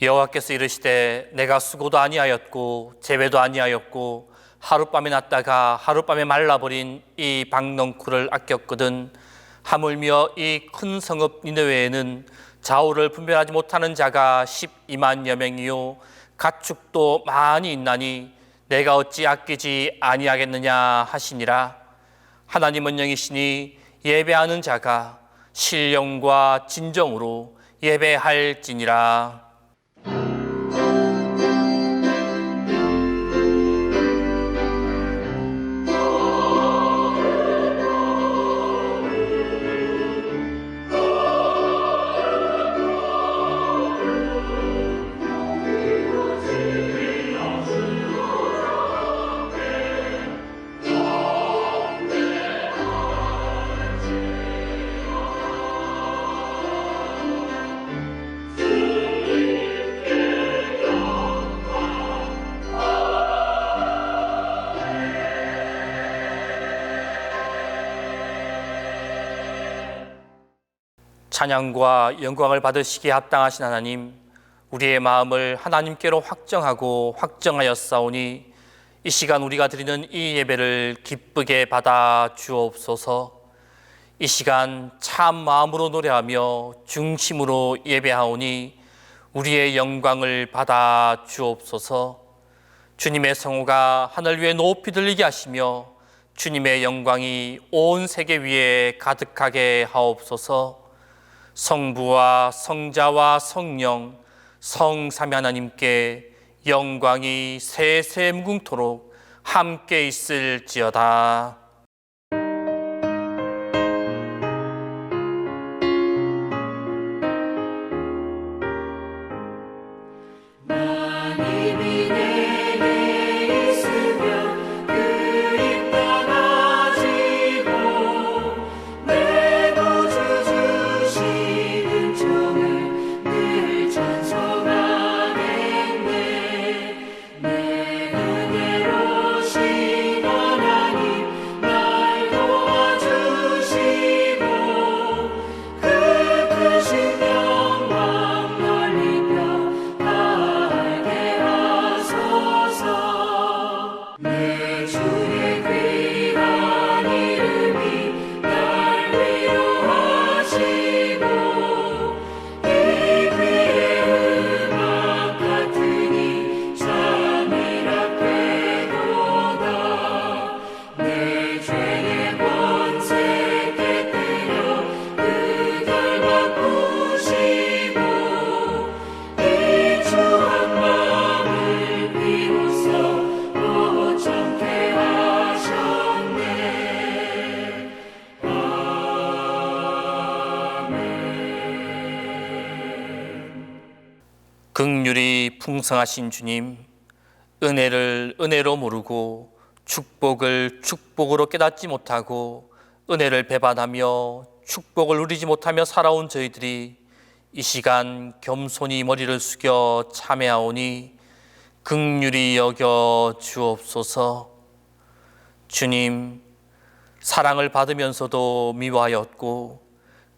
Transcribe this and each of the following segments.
여호와께서 이르시되 내가 수고도 아니하였고 재배도 아니하였고 하룻밤에 났다가 하룻밤에 말라버린 이 박넝쿨을 아꼈거든 하물며 이 큰 성읍 니느웨에는 좌우를 분별하지 못하는 자가 12만여 명이요 가축도 많이 있나니 내가 어찌 아끼지 아니하겠느냐 하시니라. 하나님은 영이시니 예배하는 자가 신령과 진정으로 예배할지니라. 찬양과 영광을 받으시기에 합당하신 하나님, 우리의 마음을 하나님께로 확정하고 확정하였사오니 이 시간 우리가 드리는 이 예배를 기쁘게 받아 주옵소서. 이 시간 참 마음으로 노래하며 중심으로 예배하오니 우리의 영광을 받아 주옵소서. 주님의 성호가 하늘 위에 높이 들리게 하시며 주님의 영광이 온 세계 위에 가득하게 하옵소서. 성부와 성자와 성령 성삼위 하나님께 영광이 세세 무궁토록 함께 있을지어다. 긍휼이 풍성하신 주님, 은혜를 은혜로 모르고 축복을 축복으로 깨닫지 못하고 은혜를 배반하며 축복을 누리지 못하며 살아온 저희들이 이 시간 겸손히 머리를 숙여 참회하오니 긍휼히 여겨 주옵소서. 주님, 사랑을 받으면서도 미워하였고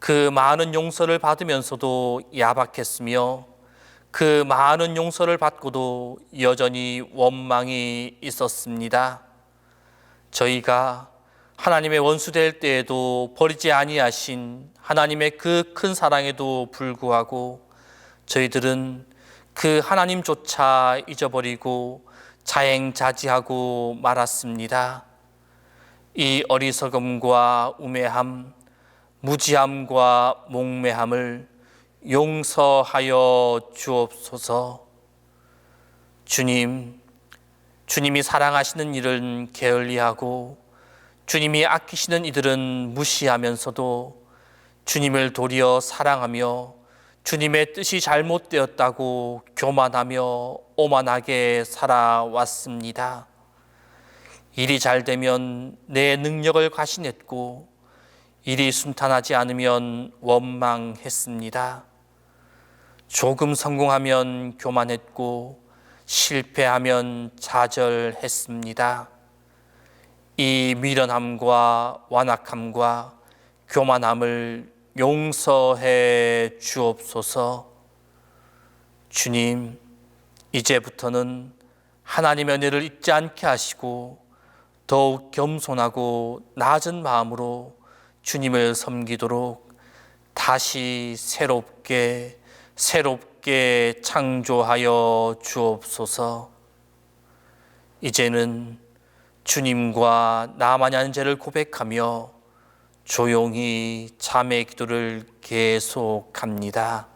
그 많은 용서를 받으면서도 야박했으며 그 많은 용서를 받고도 여전히 원망이 있었습니다. 저희가 하나님의 원수 될 때에도 버리지 아니하신 하나님의 그 큰 사랑에도 불구하고 저희들은 그 하나님조차 잊어버리고 자행자지하고 말았습니다. 이 어리석음과 우매함, 무지함과 목매함을 용서하여 주옵소서. 주님이 사랑하시는 일은 게을리하고 주님이 아끼시는 이들은 무시하면서도 주님을 도리어 사랑하며 주님의 뜻이 잘못되었다고 교만하며 오만하게 살아왔습니다. 일이 잘 되면 내 능력을 과신했고 일이 순탄하지 않으면 원망했습니다. 조금 성공하면 교만했고 실패하면 좌절했습니다. 이 미련함과 완악함과 교만함을 용서해 주옵소서. 주님, 이제부터는 하나님의 은혜를 잊지 않게 하시고 더욱 겸손하고 낮은 마음으로 주님을 섬기도록 다시 새롭게 창조하여 주옵소서. 이제는 주님과 나만이 아닌 죄를 고백하며 조용히 자매 기도를 계속합니다.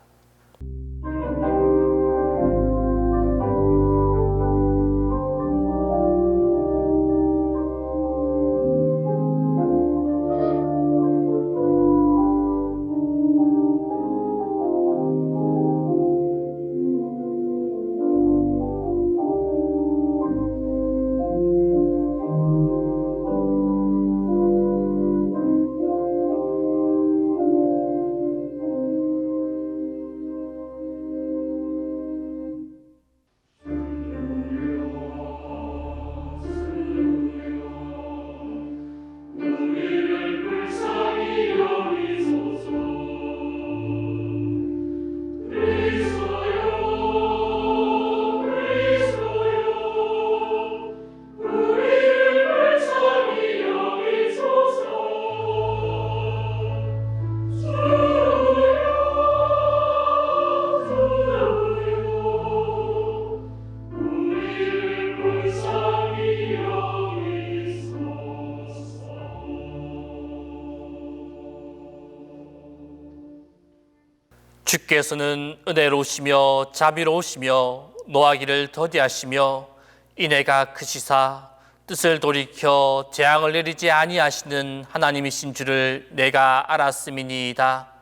주께서는 은혜로우시며 자비로우시며 노하기를 더디하시며 인애가 크시사 뜻을 돌이켜 재앙을 내리지 아니하시는 하나님이신 줄을 내가 알았음이니이다.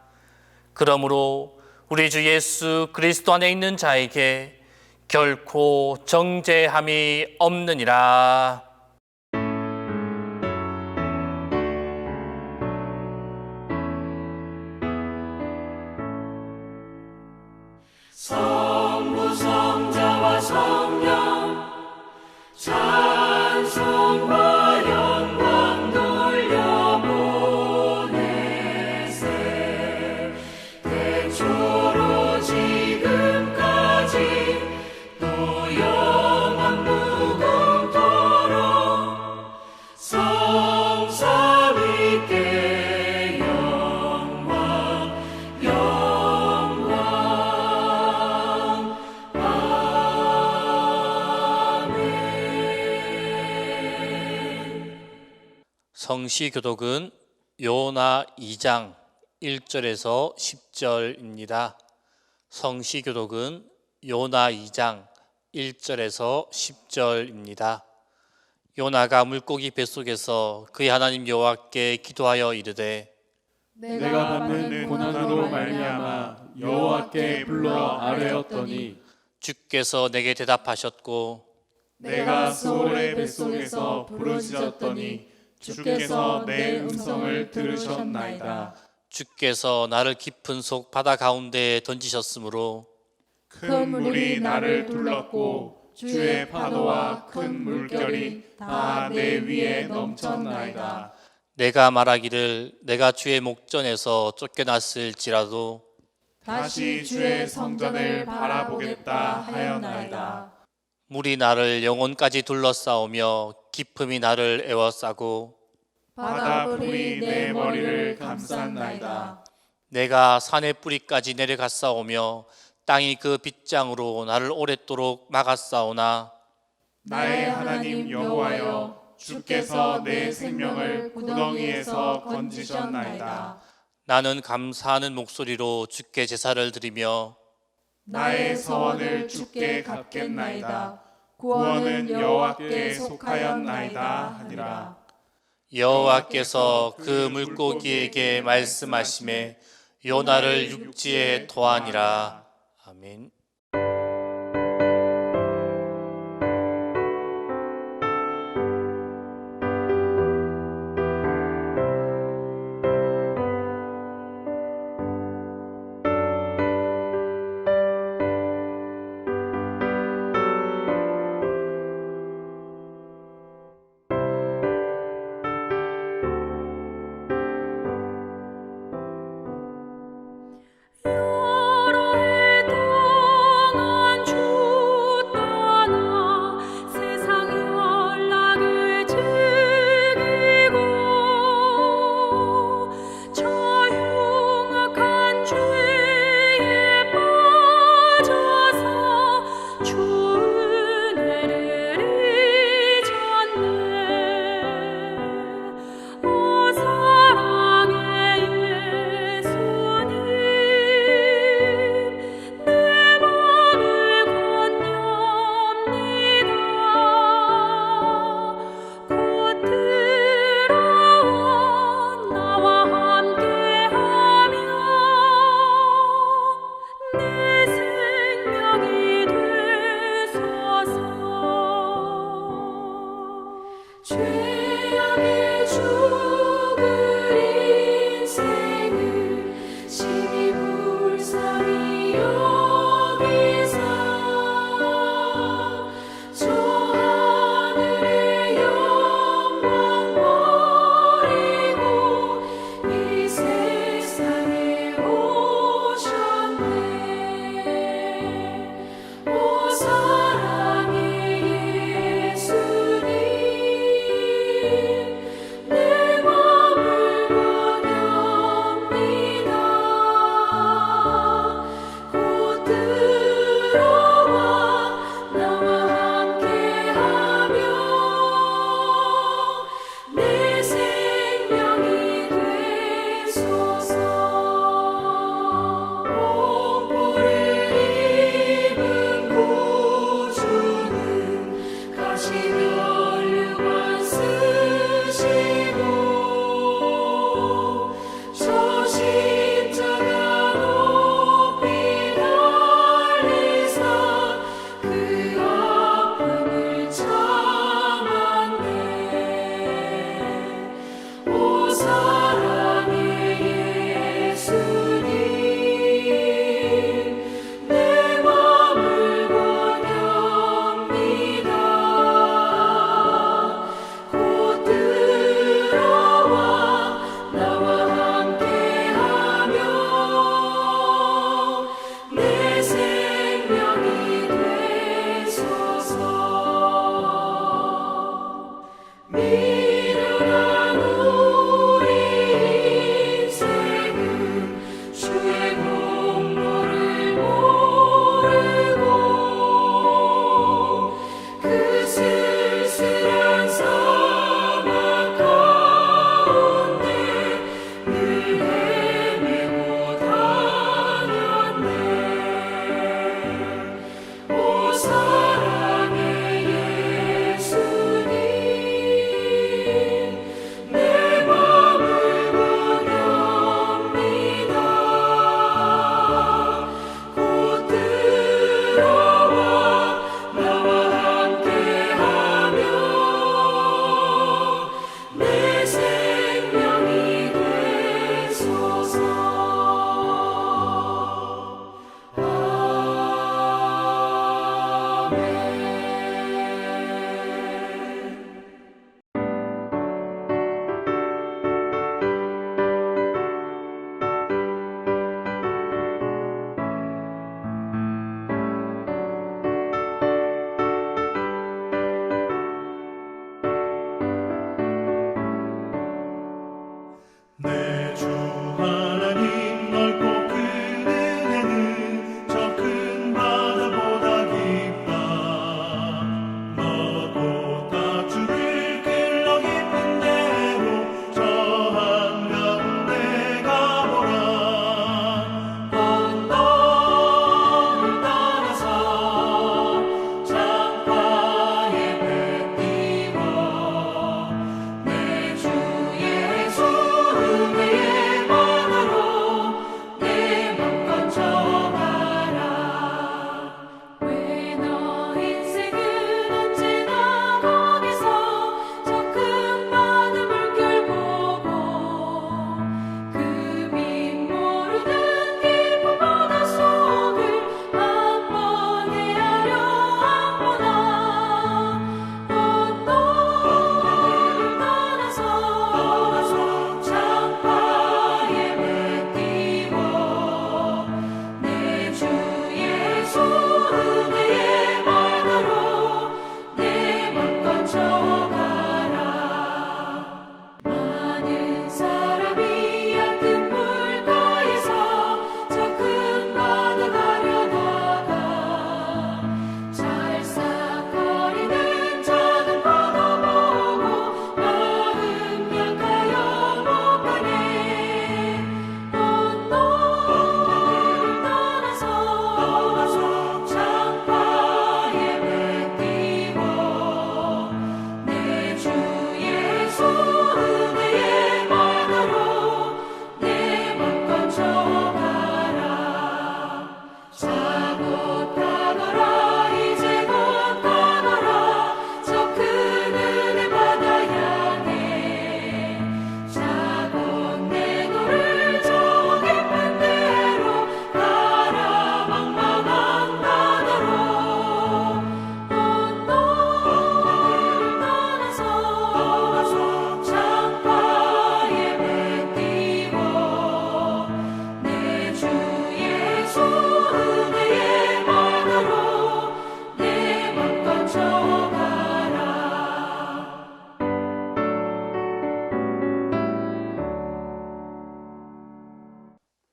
그러므로 우리 주 예수 그리스도 안에 있는 자에게 결코 정죄함이 없느니라. 성부 성자와 성령 찬송과 영광 돌려보내세. 태초로 지금까지 또 영원 무궁토록 성삼위께 영광 성시교독은 요나 2장 1절에서 10절입니다. 성시교독은 요나 2장 1절에서 10절입니다. 요나가 물고기 뱃속에서 그의 하나님 여호와께 기도하여 이르되 내가 받는 고난으로 말미암아 여호와께 불러 아뢰었더니 주께서 내게 대답하셨고 내가 스올의 뱃속에서 부르짖었더니 주께서 내 음성을 들으셨나이다. 주께서 나를 깊은 속 바다 가운데에 던지셨으므로 큰 물이 나를 둘렀고 주의 파도와 큰 물결이 다 내 위에 넘쳤나이다. 내가 말하기를 내가 주의 목전에서 쫓겨났을지라도 다시 주의 성전을 바라보겠다 하였나이다. 물이 나를 영혼까지 둘러싸오며 기품이 나를 에워싸고 바다불이 내 머리를 감쌌나이다. 내가 산의 뿌리까지 내려갔사오며 땅이 그 빗장으로 나를 오랫도록 막았사오나 나의 하나님 여호와여, 주께서 내 생명을 구덩이에서 건지셨나이다. 나는 감사하는 목소리로 주께 제사를 드리며 나의 서원을 주께 갚겠나이다. 구원은 여호와께 속하였나이다 하니라. 여호와께서 그 물고기에게 말씀하시매 요나를 육지에 토하니라. 아멘. 여러 해도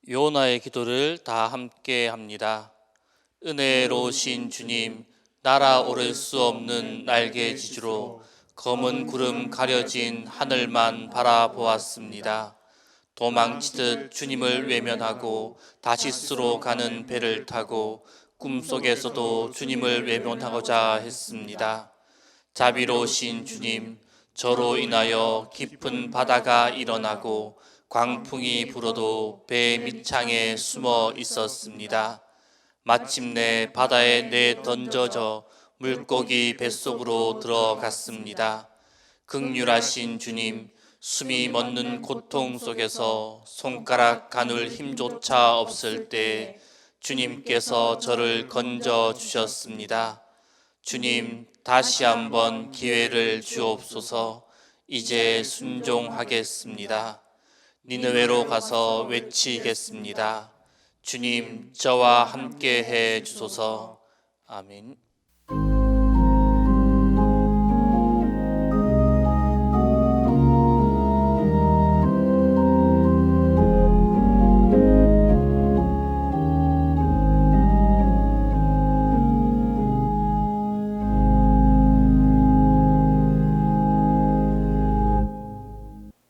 요나의 기도를 다 함께 합니다. 은혜로우신 주님, 날아오를 수 없는 날개 지주로 검은 구름 가려진 하늘만 바라보았습니다. 도망치듯 주님을 외면하고 다시스로 가는 배를 타고 꿈속에서도 주님을 외면하고자 했습니다. 자비로우신 주님, 저로 인하여 깊은 바다가 일어나고 광풍이 불어도 배 밑창에 숨어 있었습니다. 마침내 바다에 내던져져 물고기 뱃속으로 들어갔습니다. 긍휼하신 주님, 숨이 멎는 고통 속에서 손가락 가눌 힘조차 없을 때 주님께서 저를 건져 주셨습니다. 주님, 다시 한번 기회를 주옵소서. 이제 순종하겠습니다. 니느웨로 가서 외치겠습니다. 주님, 저와 함께 해 주소서. 아멘.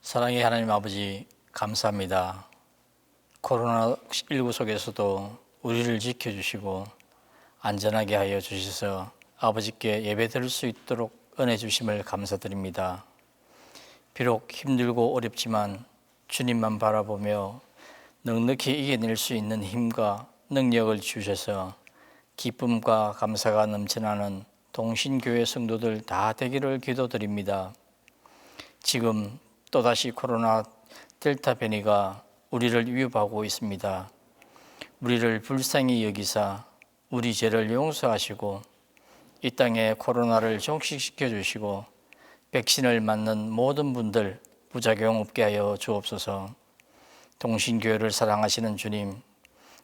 사랑의 하나님 아버지, 감사합니다. 코로나19 속에서도 우리를 지켜주시고 안전하게 하여 주셔서 아버지께 예배드릴 수 있도록 은혜 주심을 감사드립니다. 비록 힘들고 어렵지만 주님만 바라보며 넉넉히 이겨낼 수 있는 힘과 능력을 주셔서 기쁨과 감사가 넘쳐나는 동신교회 성도들 다 되기를 기도드립니다. 지금 또다시 코로나 델타 변이가 우리를 위협하고 있습니다. 우리를 불쌍히 여기사 우리 죄를 용서하시고 이 땅에 코로나를 종식시켜 주시고 백신을 맞는 모든 분들 부작용 없게 하여 주옵소서. 동신교회를 사랑하시는 주님,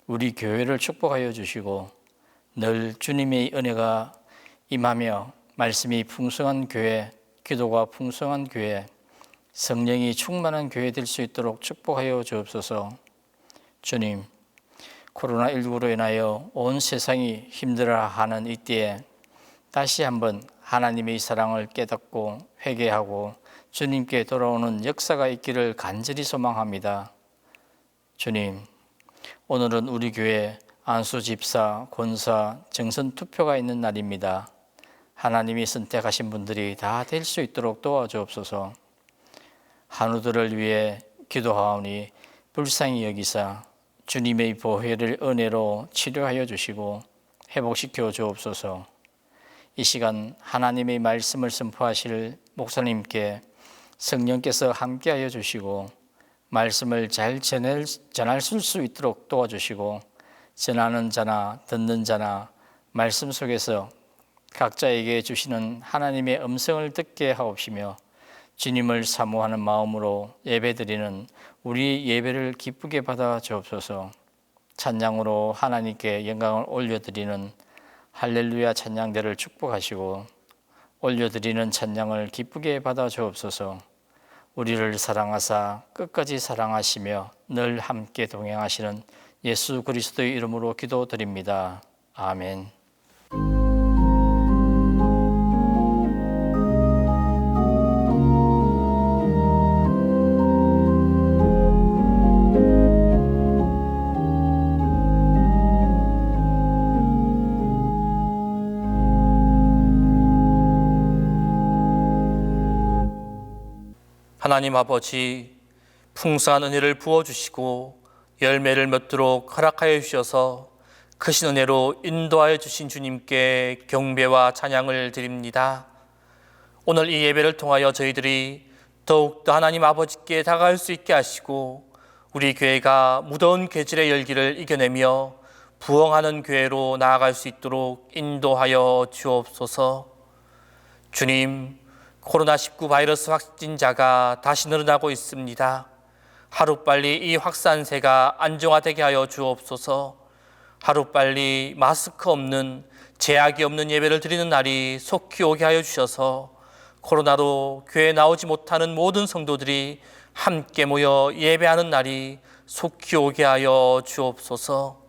우리 교회를 축복하여 주시고 늘 주님의 은혜가 임하며 말씀이 풍성한 교회, 기도가 풍성한 교회, 성령이 충만한 교회 될 수 있도록 축복하여 주옵소서. 주님, 코로나19로 인하여 온 세상이 힘들어하는 이때에 다시 한번 하나님의 사랑을 깨닫고 회개하고 주님께 돌아오는 역사가 있기를 간절히 소망합니다. 주님, 오늘은 우리 교회 안수 집사, 권사, 정선 투표가 있는 날입니다. 하나님이 선택하신 분들이 다 될 수 있도록 도와주옵소서. 한우들을 위해 기도하오니 불쌍히 여기사 주님의 보혈을 은혜로 치료하여 주시고 회복시켜 주옵소서. 이 시간 하나님의 말씀을 선포하실 목사님께 성령께서 함께하여 주시고 말씀을 잘 전할 수 있도록 도와주시고 전하는 자나 듣는 자나 말씀 속에서 각자에게 주시는 하나님의 음성을 듣게 하옵시며 주님을 사모하는 마음으로 예배드리는 우리 예배를 기쁘게 받아 주옵소서. 찬양으로 하나님께 영광을 올려드리는 할렐루야 찬양대를 축복하시고 올려드리는 찬양을 기쁘게 받아 주옵소서. 우리를 사랑하사 끝까지 사랑하시며 늘 함께 동행하시는 예수 그리스도의 이름으로 기도드립니다. 아멘. 하나님 아버지, 풍성한 은혜를 부어주시고 열매를 맺도록 허락하여 주셔서 크신 은혜로 인도하여 주신 주님께 경배와 찬양을 드립니다. 오늘 이 예배를 통하여 저희들이 더욱더 하나님 아버지께 다가갈 수 있게 하시고 우리 교회가 무더운 계절의 열기를 이겨내며 부흥하는 교회로 나아갈 수 있도록 인도하여 주옵소서. 주님, 코로나19 바이러스 확진자가 다시 늘어나고 있습니다. 하루빨리 이 확산세가 안정화되게 하여 주옵소서. 하루빨리 마스크 없는, 제약이 없는 예배를 드리는 날이 속히 오게 하여 주셔서 코로나로 교회에 나오지 못하는 모든 성도들이 함께 모여 예배하는 날이 속히 오게 하여 주옵소서.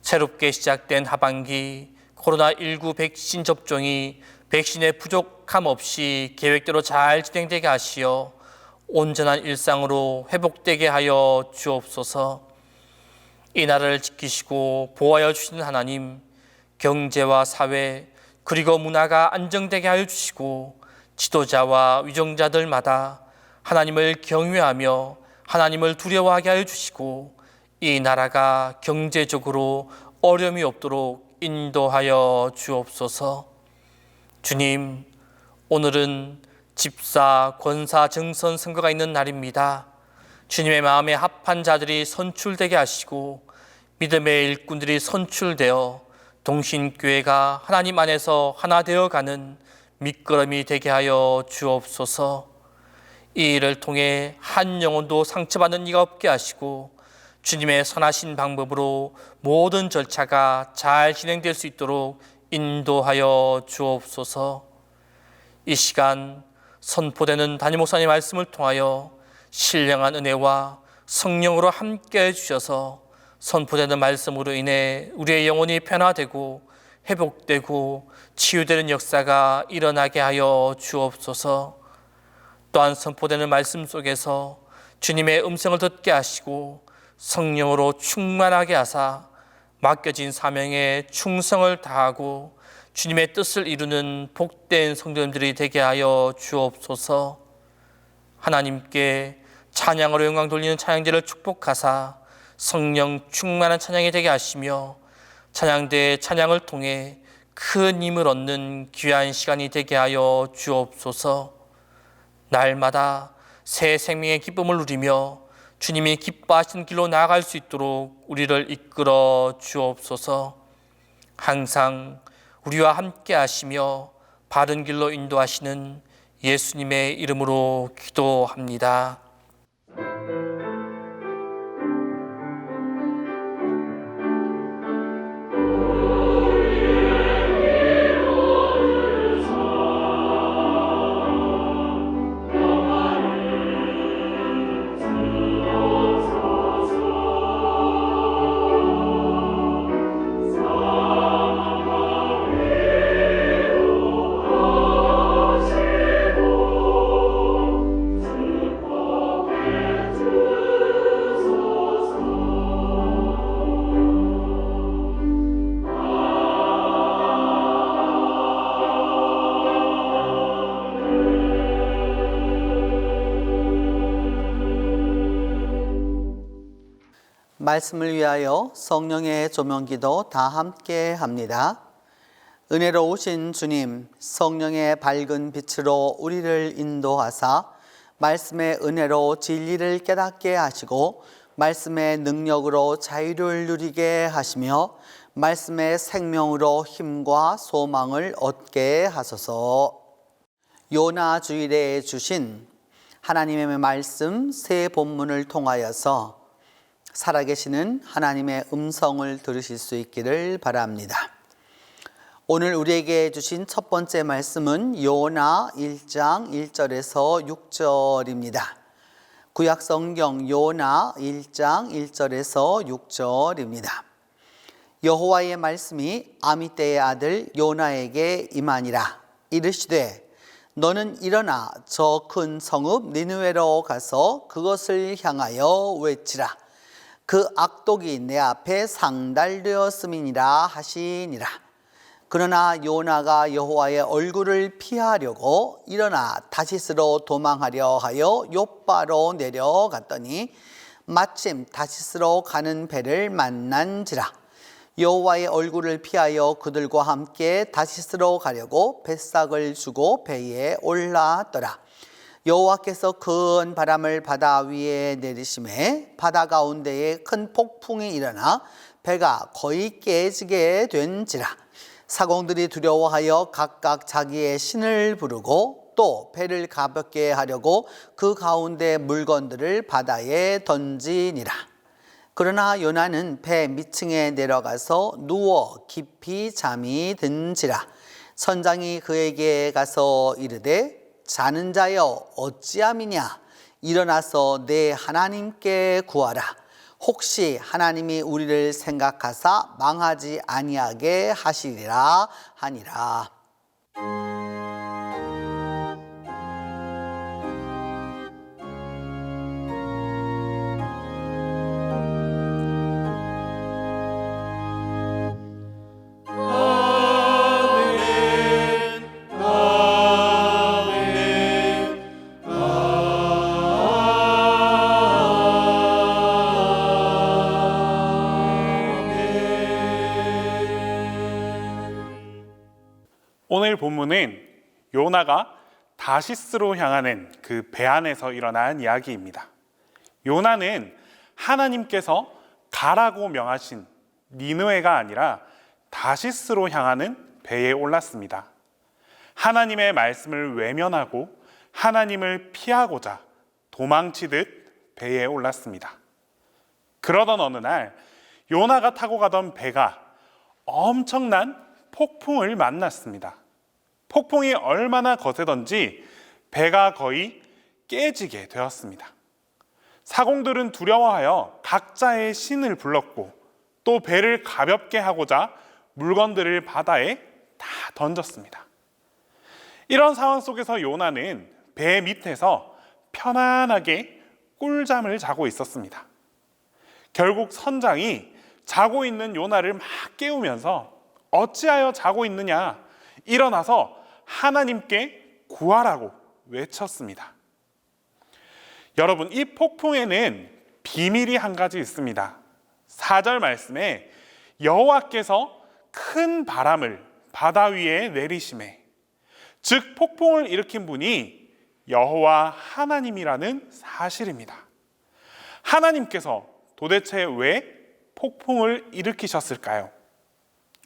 새롭게 시작된 하반기 코로나19 백신 접종이 백신의 부족함 없이 계획대로 잘 진행되게 하시어 온전한 일상으로 회복되게 하여 주옵소서. 이 나라를 지키시고 보호하여 주시는 하나님, 경제와 사회 그리고 문화가 안정되게 하여 주시고 지도자와 위정자들마다 하나님을 경외하며 하나님을 두려워하게 하여 주시고 이 나라가 경제적으로 어려움이 없도록 인도하여 주옵소서. 주님, 오늘은 집사, 권사, 정선 선거가 있는 날입니다. 주님의 마음에 합한 자들이 선출되게 하시고 믿음의 일꾼들이 선출되어 동신교회가 하나님 안에서 하나 되어가는 밑거름이 되게 하여 주옵소서. 이 일을 통해 한 영혼도 상처받는 이가 없게 하시고 주님의 선하신 방법으로 모든 절차가 잘 진행될 수 있도록 인도하여 주옵소서. 이 시간 선포되는 담임 목사님 말씀을 통하여 신령한 은혜와 성령으로 함께 해주셔서 선포되는 말씀으로 인해 우리의 영혼이 변화되고 회복되고 치유되는 역사가 일어나게 하여 주옵소서. 또한 선포되는 말씀 속에서 주님의 음성을 듣게 하시고 성령으로 충만하게 하사 맡겨진 사명에 충성을 다하고 주님의 뜻을 이루는 복된 성도님들이 되게 하여 주옵소서. 하나님께 찬양으로 영광 돌리는 찬양제를 축복하사 성령 충만한 찬양이 되게 하시며 찬양대의 찬양을 통해 큰 힘을 얻는 귀한 시간이 되게 하여 주옵소서. 날마다 새 생명의 기쁨을 누리며 주님이 기뻐하시는 길로 나아갈 수 있도록 우리를 이끌어 주옵소서. 항상 우리와 함께 하시며 바른 길로 인도하시는 예수님의 이름으로 기도합니다. 말씀을 위하여 성령의 조명기도 다 함께 합니다. 은혜로우신 주님, 성령의 밝은 빛으로 우리를 인도하사 말씀의 은혜로 진리를 깨닫게 하시고 말씀의 능력으로 자유를 누리게 하시며 말씀의 생명으로 힘과 소망을 얻게 하소서. 요나 주일에 주신 하나님의 말씀 세 본문을 통하여서 살아계시는 하나님의 음성을 들으실 수 있기를 바랍니다. 오늘 우리에게 주신 첫 번째 말씀은 요나 1장 1절에서 6절입니다. 구약성경 요나 1장 1절에서 6절입니다. 여호와의 말씀이 아미떼의 아들 요나에게 임하니라. 이르시되 너는 일어나 저 큰 성읍 니느웨로 가서 그것을 향하여 외치라. 그 악독이 내 앞에 상달되었음이니라 하시니라. 그러나 요나가 여호와의 얼굴을 피하려고 일어나 다시스로 도망하려 하여 욥바로 내려갔더니 마침 다시스로 가는 배를 만난지라. 여호와의 얼굴을 피하여 그들과 함께 다시스로 가려고 뱃삭을 주고 배에 올랐더라. 여호와께서 큰 바람을 바다 위에 내리심에 바다 가운데에 큰 폭풍이 일어나 배가 거의 깨지게 된지라. 사공들이 두려워하여 각각 자기의 신을 부르고 또 배를 가볍게 하려고 그 가운데 물건들을 바다에 던지니라. 그러나 요나는 배 밑층에 내려가서 누워 깊이 잠이 든지라. 선장이 그에게 가서 이르되 자는 자여 어찌함이냐. 일어나서 내 하나님께 구하라. 혹시 하나님이 우리를 생각하사 망하지 아니하게 하시리라 하니라. 오늘 본문은 요나가 다시스로 향하는 그 배 안에서 일어난 이야기입니다. 요나는 하나님께서 가라고 명하신 니느웨가 아니라 다시스로 향하는 배에 올랐습니다. 하나님의 말씀을 외면하고 하나님을 피하고자 도망치듯 배에 올랐습니다. 그러던 어느 날 요나가 타고 가던 배가 엄청난 폭풍을 만났습니다. 폭풍이 얼마나 거세던지 배가 거의 깨지게 되었습니다. 사공들은 두려워하여 각자의 신을 불렀고 또 배를 가볍게 하고자 물건들을 바다에 다 던졌습니다. 이런 상황 속에서 요나는 배 밑에서 편안하게 꿀잠을 자고 있었습니다. 결국 선장이 자고 있는 요나를 막 깨우면서 어찌하여 자고 있느냐, 일어나서 하나님께 구하라고 외쳤습니다. 여러분, 이 폭풍에는 비밀이 한 가지 있습니다. 4절 말씀에 여호와께서 큰 바람을 바다 위에 내리시매, 즉 폭풍을 일으킨 분이 여호와 하나님이라는 사실입니다. 하나님께서 도대체 왜 폭풍을 일으키셨을까요?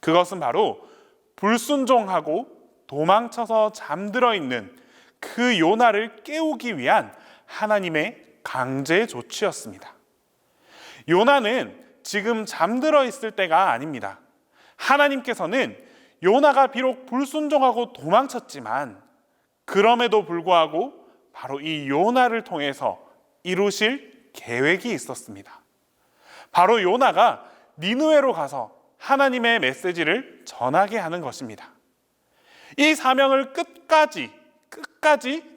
그것은 바로 불순종하고 도망쳐서 잠들어 있는 그 요나를 깨우기 위한 하나님의 강제 조치였습니다. 요나는 지금 잠들어 있을 때가 아닙니다. 하나님께서는 요나가 비록 불순종하고 도망쳤지만 그럼에도 불구하고 바로 이 요나를 통해서 이루실 계획이 있었습니다. 바로 요나가 니느웨로 가서 하나님의 메시지를 전하게 하는 것입니다. 이 사명을 끝까지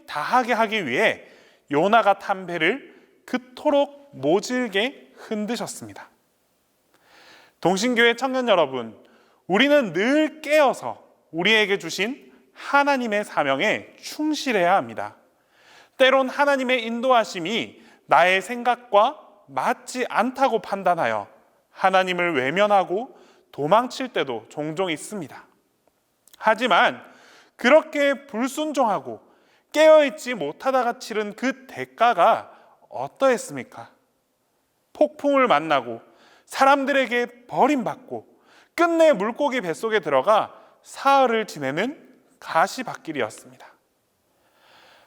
다하게 하기 위해 요나가 탄 배를 그토록 모질게 흔드셨습니다. 동신교회 청년 여러분, 우리는 늘 깨어서 우리에게 주신 하나님의 사명에 충실해야 합니다. 때론 하나님의 인도하심이 나의 생각과 맞지 않다고 판단하여 하나님을 외면하고 도망칠 때도 종종 있습니다. 하지만 그렇게 불순종하고 깨어있지 못하다가 치른 그 대가가 어떠했습니까? 폭풍을 만나고 사람들에게 버림받고 끝내 물고기 뱃속에 들어가 사흘을 지내는 가시밭길이었습니다.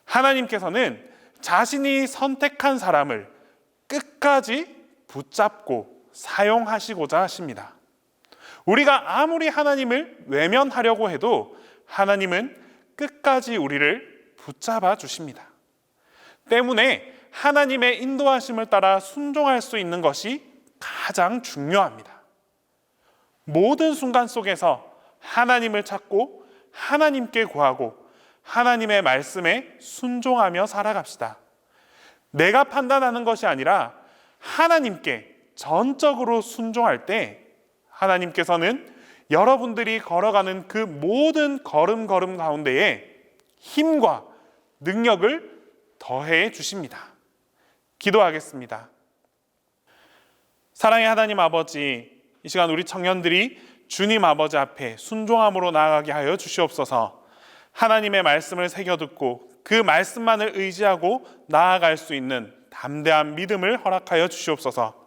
하나님께서는 자신이 선택한 사람을 끝까지 붙잡고 사용하시고자 하십니다. 우리가 아무리 하나님을 외면하려고 해도 하나님은 끝까지 우리를 붙잡아 주십니다. 때문에 하나님의 인도하심을 따라 순종할 수 있는 것이 가장 중요합니다. 모든 순간 속에서 하나님을 찾고 하나님께 구하고 하나님의 말씀에 순종하며 살아갑시다. 내가 판단하는 것이 아니라 하나님께 전적으로 순종할 때 하나님께서는 여러분들이 걸어가는 그 모든 걸음 가운데에 힘과 능력을 더해 주십니다. 기도하겠습니다. 사랑의 하나님 아버지, 이 시간 우리 청년들이 주님 아버지 앞에 순종함으로 나아가게 하여 주시옵소서. 하나님의 말씀을 새겨듣고 그 말씀만을 의지하고 나아갈 수 있는 담대한 믿음을 허락하여 주시옵소서.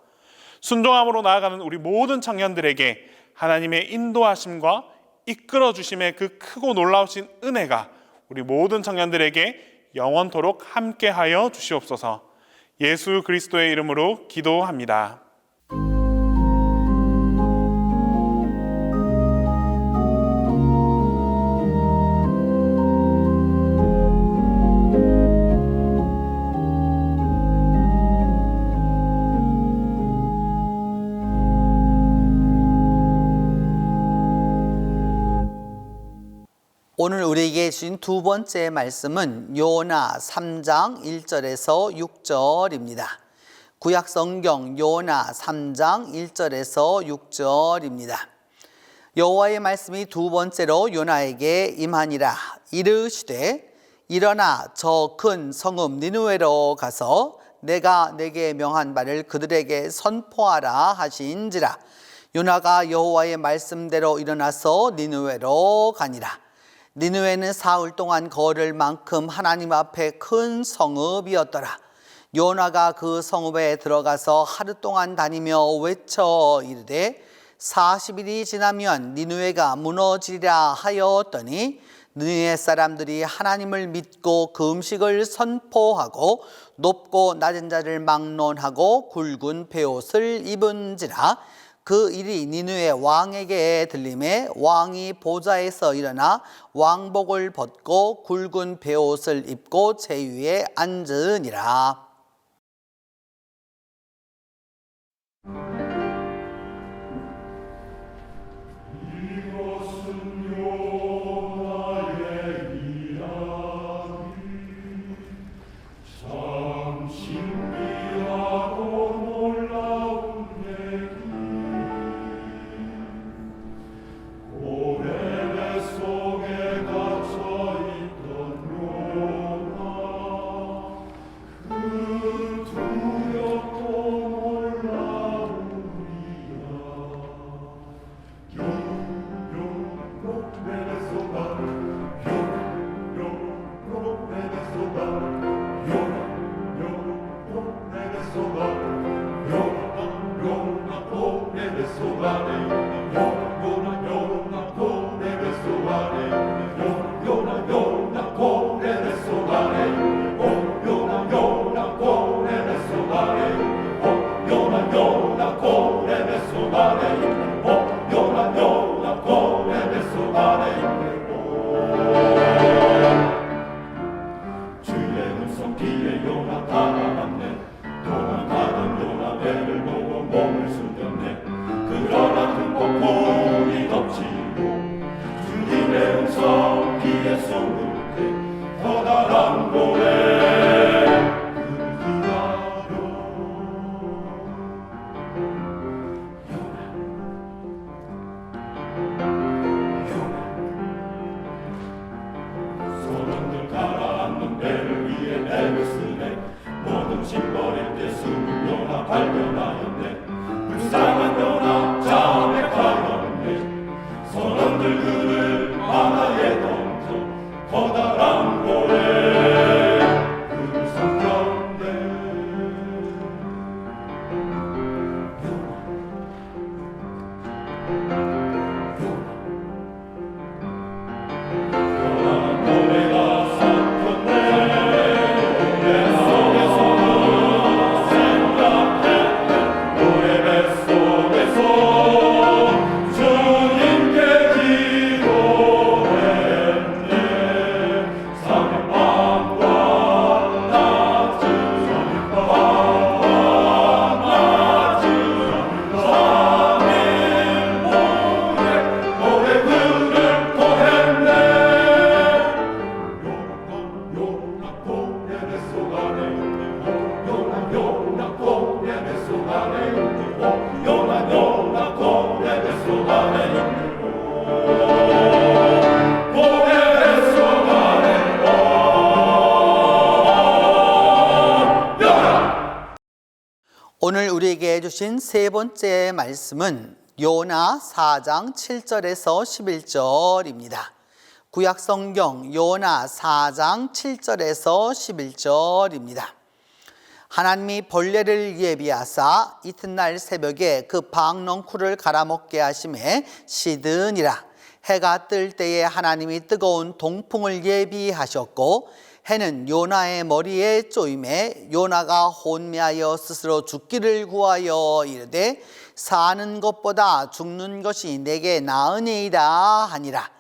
순종함으로 나아가는 우리 모든 청년들에게 하나님의 인도하심과 이끌어 주심의 그 크고 놀라우신 은혜가 우리 모든 청년들에게 영원토록 함께하여 주시옵소서. 예수 그리스도의 이름으로 기도합니다. 오늘 우리에게 주신 두 번째 말씀은 요나 3장 1절에서 6절입니다. 구약 성경 요나 3장 1절에서 6절입니다. 여호와의 말씀이 두 번째로 요나에게 임하니라. 이르시되 일어나 저 큰 성읍 니느웨로 가서 내가 내게 명한 바를 그들에게 선포하라 하신지라. 요나가 여호와의 말씀대로 일어나서 니느웨로 가니라. 니느웨는 사흘 동안 걸을 만큼 하나님 앞에 큰 성읍이었더라. 요나가 그 성읍에 들어가서 하루 동안 다니며 외쳐 이르되 40일이 지나면 니느웨가 무너지리라 하였더니 느헤 사람들이 하나님을 믿고 그 음식을 선포하고 높고 낮은 자를 막론하고 굵은 베옷을 입은지라. 그 일이 니느웨 왕에게 들림에 왕이 보좌에서 일어나 왕복을 벗고 굵은 베옷을 입고 제위에 앉으니라. 오늘 우리에게 주신 세 번째 말씀은 요나 4장 7절에서 11절입니다. 구약 성경 요나 4장 7절에서 11절입니다. 하나님이 벌레를 예비하사 이튿날 새벽에 그 박넝쿨을 갈아먹게 하심에 시드니라. 해가 뜰 때에 하나님이 뜨거운 동풍을 예비하셨고 해는 요나의 머리에 쪼임에 요나가 혼미하여 스스로 죽기를 구하여 이르되 사는 것보다 죽는 것이 내게 나으니이다 하니라.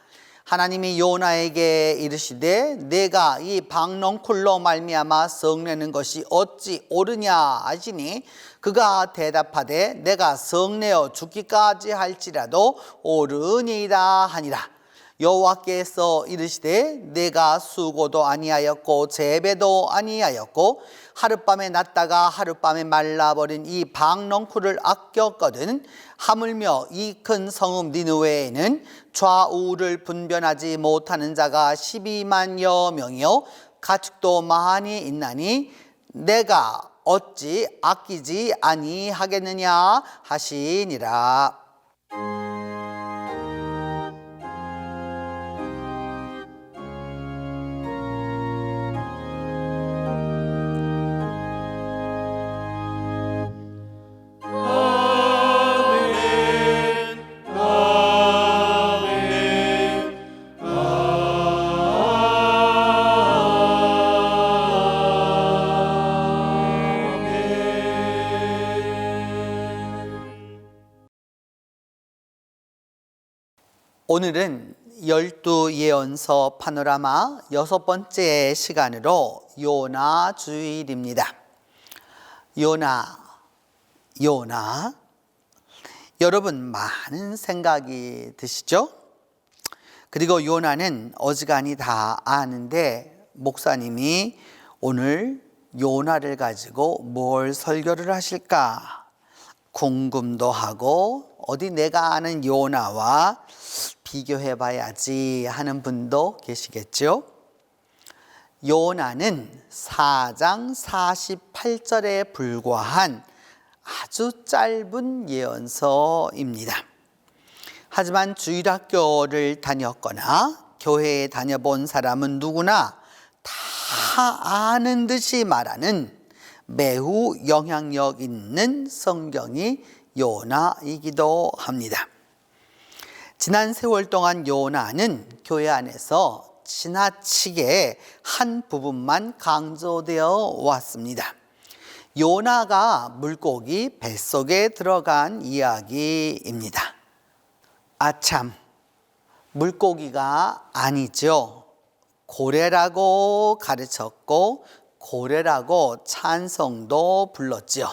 하나님이 요나에게 이르시되 내가 이 박넝쿨로 말미암아 성내는 것이 어찌 옳으냐 하시니 그가 대답하되 내가 성내어 죽기까지 할지라도 옳으니이다 하니라. 여호와께서 이르시되 내가 수고도 아니하였고 재배도 아니하였고 하룻밤에 났다가 하룻밤에 말라버린 이 박넝쿨을 아꼈거든 하물며 이 큰 성읍 니느웨에는 좌우를 분별하지 못하는 자가 12만여 명이요 가축도 많이 있나니 내가 어찌 아끼지 아니하겠느냐 하시니라. 오늘은 12예언서 파노라마 6번째 시간으로 요나 주일입니다. 요나. 여러분 많은 생각이 드시죠? 그리고 요나는 어지간히 다 아는데 목사님이 오늘 요나를 가지고 뭘 설교를 하실까 궁금도 하고 어디 내가 아는 요나와 비교해 봐야지 하는 분도 계시겠죠? 요나는 4장 48절에 불과한 아주 짧은 예언서입니다. 하지만 주일학교를 다녔거나 교회에 다녀본 사람은 누구나 다 아는 듯이 말하는 매우 영향력 있는 성경이 요나이기도 합니다. 지난 세월 동안 요나는 교회 안에서 지나치게 한 부분만 강조되어 왔습니다. 요나가 물고기 뱃속에 들어간 이야기입니다. 아참, 물고기가 아니죠. 고래라고 가르쳤고 고래라고 찬송도 불렀죠.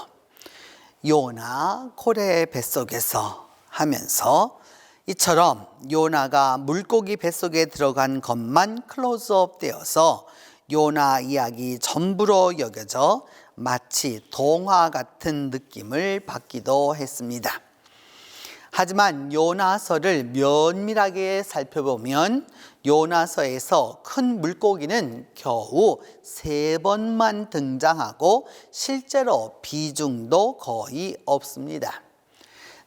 요나 고래 뱃속에서 하면서 이처럼 요나가 물고기 뱃속에 들어간 것만 클로즈업 되어서 요나 이야기 전부로 여겨져 마치 동화 같은 느낌을 받기도 했습니다. 하지만 요나서를 면밀하게 살펴보면 요나서에서 큰 물고기는 겨우 3번만 등장하고 실제로 비중도 거의 없습니다.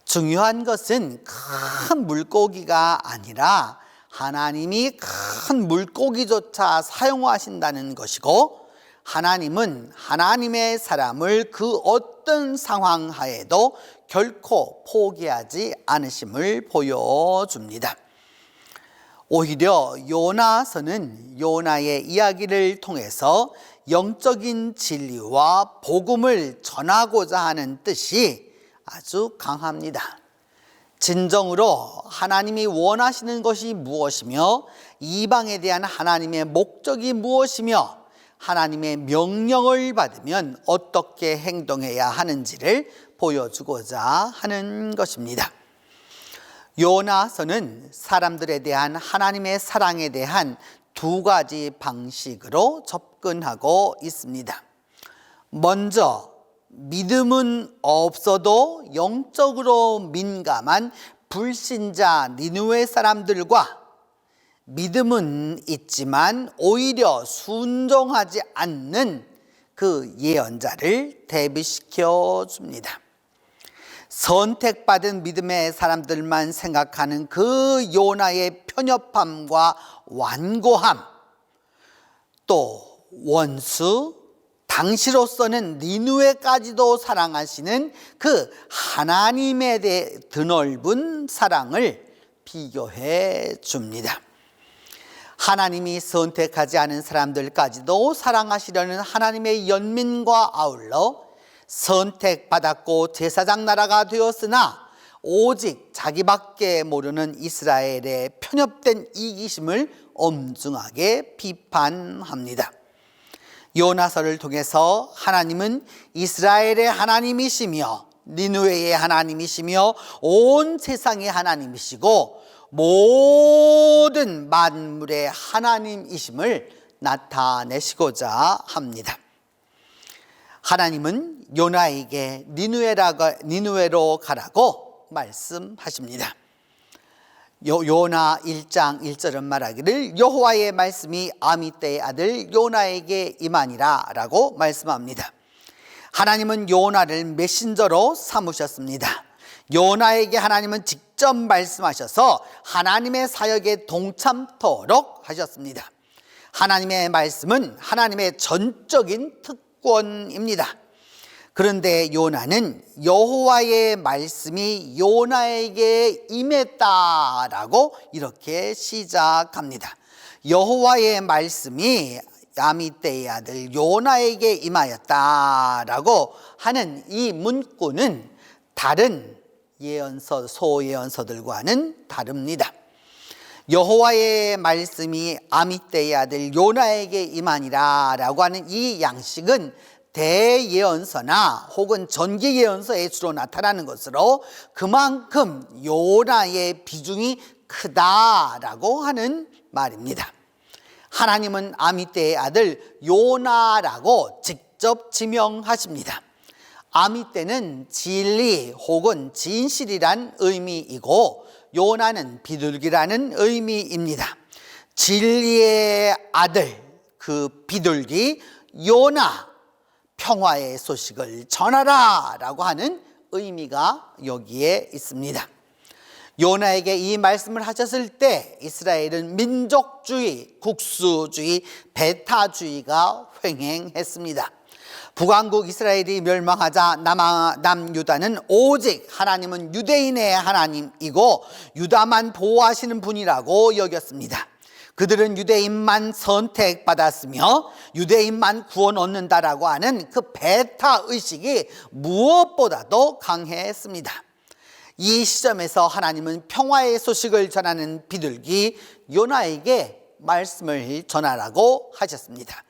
중요한 것은 큰 물고기가 아니라 하나님이 큰 물고기조차 사용하신다는 것이고 하나님은 하나님의 사람을 그 어떤 상황 하에도 결코 포기하지 않으심을 보여줍니다. 오히려 요나서는 요나의 이야기를 통해서 영적인 진리와 복음을 전하고자 하는 뜻이 아주 강합니다. 진정으로 하나님이 원하시는 것이 무엇이며 이방에 대한 하나님의 목적이 무엇이며 하나님의 명령을 받으면 어떻게 행동해야 하는지를 보여주고자 하는 것입니다. 요나서는 사람들에 대한 하나님의 사랑에 대한 2가지 방식으로 접근하고 있습니다. 먼저 믿음은 없어도 영적으로 민감한 불신자 니느웨 사람들과 믿음은 있지만 오히려 순종하지 않는 그 예언자를 대비시켜 줍니다. 선택받은 믿음의 사람들만 생각하는 그 요나의 편협함과 완고함, 또 원수, 당시로서는 니느웨까지도 사랑하시는 그 하나님에 대해 드넓은 사랑을 비교해 줍니다. 하나님이 선택하지 않은 사람들까지도 사랑하시려는 하나님의 연민과 아울러 선택받았고 제사장 나라가 되었으나 오직 자기밖에 모르는 이스라엘의 편협된 이기심을 엄중하게 비판합니다. 요나서를 통해서 하나님은 이스라엘의 하나님이시며 니느웨의 하나님이시며 온 세상의 하나님이시고 모든 만물의 하나님이심을 나타내시고자 합니다. 하나님은 요나에게 니누에로 가라고 말씀하십니다. 요나 1장 1절은 말하기를 여호와의 말씀이 아미떼의 아들 요나에게 임하니라 라고 말씀합니다. 하나님은 요나를 메신저로 삼으셨습니다. 요나에게 하나님은 직접 말씀하셔서 하나님의 사역에 동참토록 하셨습니다. 하나님의 말씀은 하나님의 전적인 특권입니다. 그런데 요나는 여호와의 말씀이 요나에게 임했다라고 이렇게 시작합니다. 여호와의 말씀이 아미떼의 아들 요나에게 임하였다라고 하는 이 문구는 다른 예언서, 소예언서들과는 다릅니다. 여호와의 말씀이 아미떼의 아들 요나에게 임하니라 라고 하는 이 양식은 대예언서나 혹은 전기예언서에 주로 나타나는 것으로 그만큼 요나의 비중이 크다라고 하는 말입니다. 하나님은 아미떼의 아들 요나라고 직접 지명하십니다. 아미떼는 진리 혹은 진실이란 의미이고 요나는 비둘기라는 의미입니다. 진리의 아들, 그 비둘기 요나, 평화의 소식을 전하라 라고 하는 의미가 여기에 있습니다. 요나에게 이 말씀을 하셨을 때 이스라엘은 민족주의, 국수주의, 배타주의가 횡행했습니다. 북왕국 이스라엘이 멸망하자 남유다는 오직 하나님은 유대인의 하나님이고 유다만 보호하시는 분이라고 여겼습니다. 그들은 유대인만 선택받았으며 유대인만 구원 얻는다라고 하는 그 배타의식이 무엇보다도 강했습니다. 이 시점에서 하나님은 평화의 소식을 전하는 비둘기 요나에게 말씀을 전하라고 하셨습니다.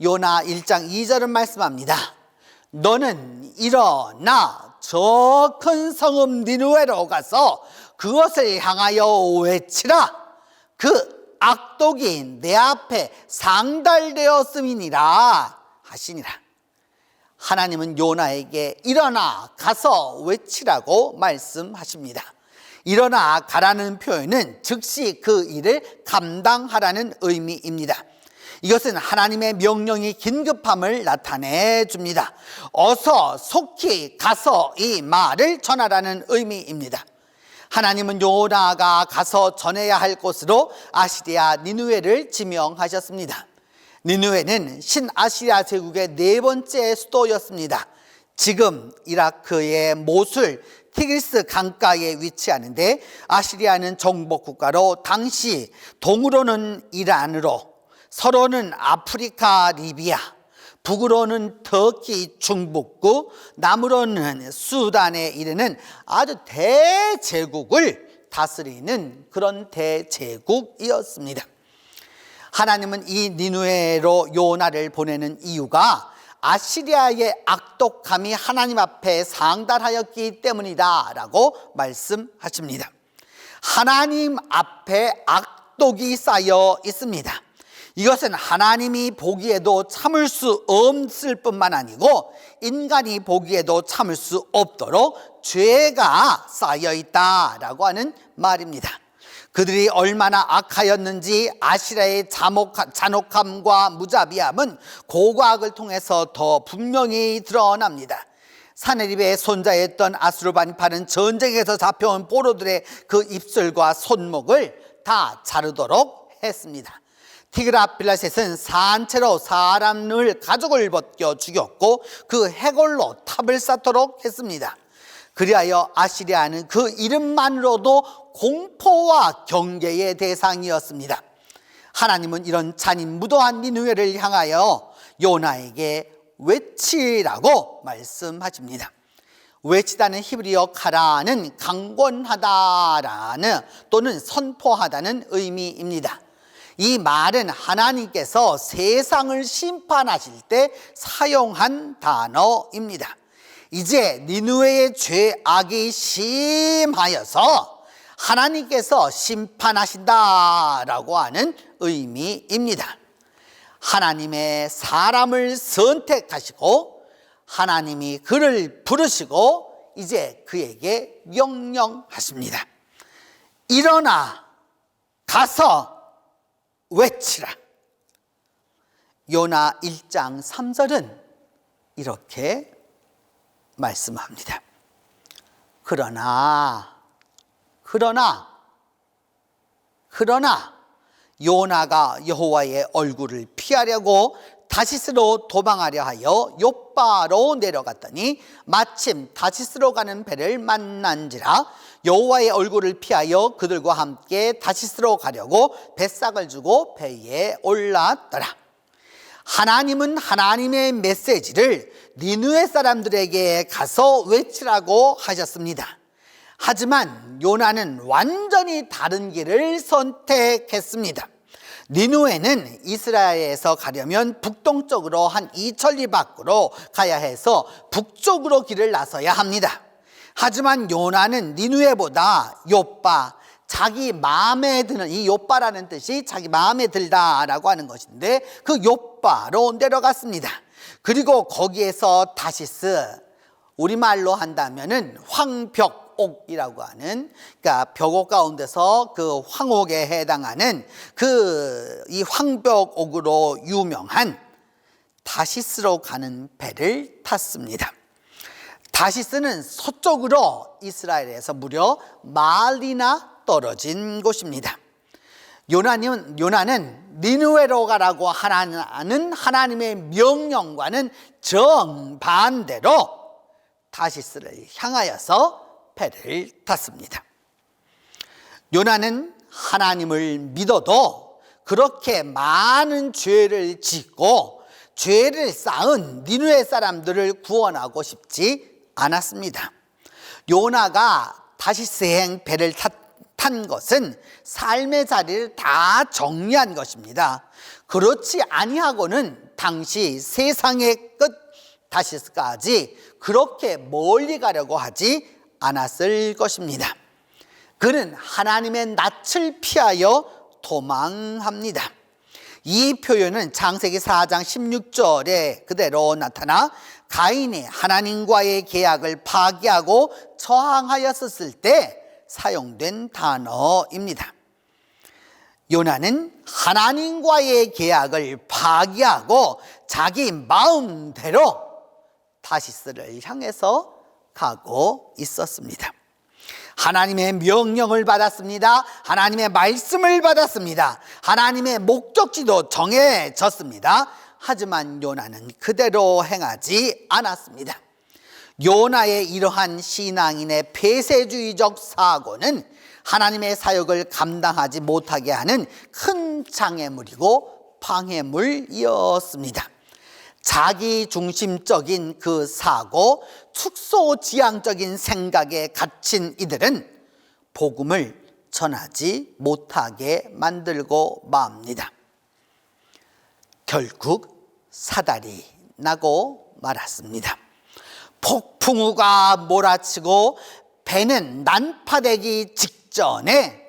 요나 1장 2절은 말씀합니다. 너는 일어나 저 큰 성읍 니느웨로 가서 그것을 향하여 외치라. 그 악독이 내 앞에 상달되었음이니라 하시니라. 하나님은 요나에게 일어나 가서 외치라고 말씀하십니다. 일어나 가라는 표현은 즉시 그 일을 감당하라는 의미입니다. 이것은 하나님의 명령이 긴급함을 나타내 줍니다. 어서 속히 가서 이 말을 전하라는 의미입니다. 하나님은 요나가 가서 전해야 할 곳으로 아시리아 니느웨를 지명하셨습니다. 니느웨는 신아시리아 제국의 네 번째 수도였습니다. 지금 이라크의 모술, 티그리스 강가에 위치하는데 아시리아는 정복국가로 당시 동으로는 이란으로, 서로는 아프리카 리비아, 북으로는 터키 중북구, 남으로는 수단에 이르는 아주 대제국을 다스리는 그런 대제국이었습니다. 하나님은 이 니느웨로 요나를 보내는 이유가 아시리아의 악독함이 하나님 앞에 상달하였기 때문이다 라고 말씀하십니다. 하나님 앞에 악독이 쌓여 있습니다. 이것은 하나님이 보기에도 참을 수 없을 뿐만 아니고 인간이 보기에도 참을 수 없도록 죄가 쌓여 있다라고 하는 말입니다. 그들이 얼마나 악하였는지 아시라의 잔혹함과 무자비함은 고고학을 통해서 더 분명히 드러납니다. 사네립의 손자였던 아수르바니파는 전쟁에서 잡혀온 포로들의 그 입술과 손목을 다 자르도록 했습니다. 티그라필라셋은 산채로 사람을 가족을 벗겨 죽였고 그 해골로 탑을 쌓도록 했습니다. 그리하여 아시리아는 그 이름만으로도 공포와 경계의 대상이었습니다. 하나님은 이런 잔인무도한 니느웨를 향하여 요나에게 외치라고 말씀하십니다. 외치다는 히브리어 카라는 강권하다라는 또는 선포하다는 의미입니다. 이 말은 하나님께서 세상을 심판하실 때 사용한 단어입니다. 이제 니느웨의 죄악이 심하여서 하나님께서 심판하신다라고 하는 의미입니다. 하나님의 사람을 선택하시고 하나님이 그를 부르시고 이제 그에게 명령하십니다. 일어나 가서 외치라. 요나 1장 3절은 이렇게 말씀합니다. 그러나 요나가 여호와의 얼굴을 피하려고 다시스로 도망하려 하여 욥바로 내려갔더니 마침 다시스로 가는 배를 만난지라. 여호와의 얼굴을 피하여 그들과 함께 다시스로 가려고 뱃삭을 주고 배에 올랐더라. 하나님은 하나님의 메시지를 니느웨 사람들에게 가서 외치라고 하셨습니다. 하지만 요나는 완전히 다른 길을 선택했습니다. 니느웨는 이스라엘에서 가려면 북동쪽으로 한 2천리 밖으로 가야 해서 북쪽으로 길을 나서야 합니다. 하지만 요나는 니느웨보다 욥바, 자기 마음에 드는, 이 욥바라는 뜻이 자기 마음에 들다라고 하는 것인데 그 욥바로 내려갔습니다. 그리고 거기에서 다시스, 우리말로 한다면은 황벽옥이라고 하는, 그러니까 벽옥 가운데서 그 황옥에 해당하는 이 황벽옥으로 유명한 다시스로 가는 배를 탔습니다. 다시스는 서쪽으로 이스라엘에서 무려 마일이나 떨어진 곳입니다. 요나는 니느웨로 가라고 하는 하나님의 명령과는 정반대로 다시스를 향하여서 배를 탔습니다. 요나는 하나님을 믿어도 그렇게 많은 죄를 짓고 죄를 쌓은 니느웨 사람들을 구원하고 싶지 않았습니다. 요나가 다시스행 배를 탄 것은 삶의 자리를 다 정리한 것입니다. 그렇지 아니하고는 당시 세상의 끝 다시스까지 그렇게 멀리 가려고 하지 않았을 것입니다. 그는 하나님의 낯을 피하여 도망합니다. 이 표현은 창세기 4장 16절에 그대로 나타나 가인이 하나님과의 계약을 파기하고 저항하였을 때 사용된 단어입니다. 요나는 하나님과의 계약을 파기하고 자기 마음대로 다시스를 향해서 가고 있었습니다. 하나님의 명령을 받았습니다. 하나님의 말씀을 받았습니다. 하나님의 목적지도 정해졌습니다. 하지만 요나는 그대로 행하지 않았습니다. 요나의 이러한 신앙인의 폐쇄주의적 사고는 하나님의 사역을 감당하지 못하게 하는 큰 장애물이고 방해물이었습니다. 자기 중심적인 그 사고, 축소지향적인 생각에 갇힌 이들은 복음을 전하지 못하게 만들고 맙니다. 결국 사달이 나고 말았습니다. 폭풍우가 몰아치고 배는 난파되기 직전에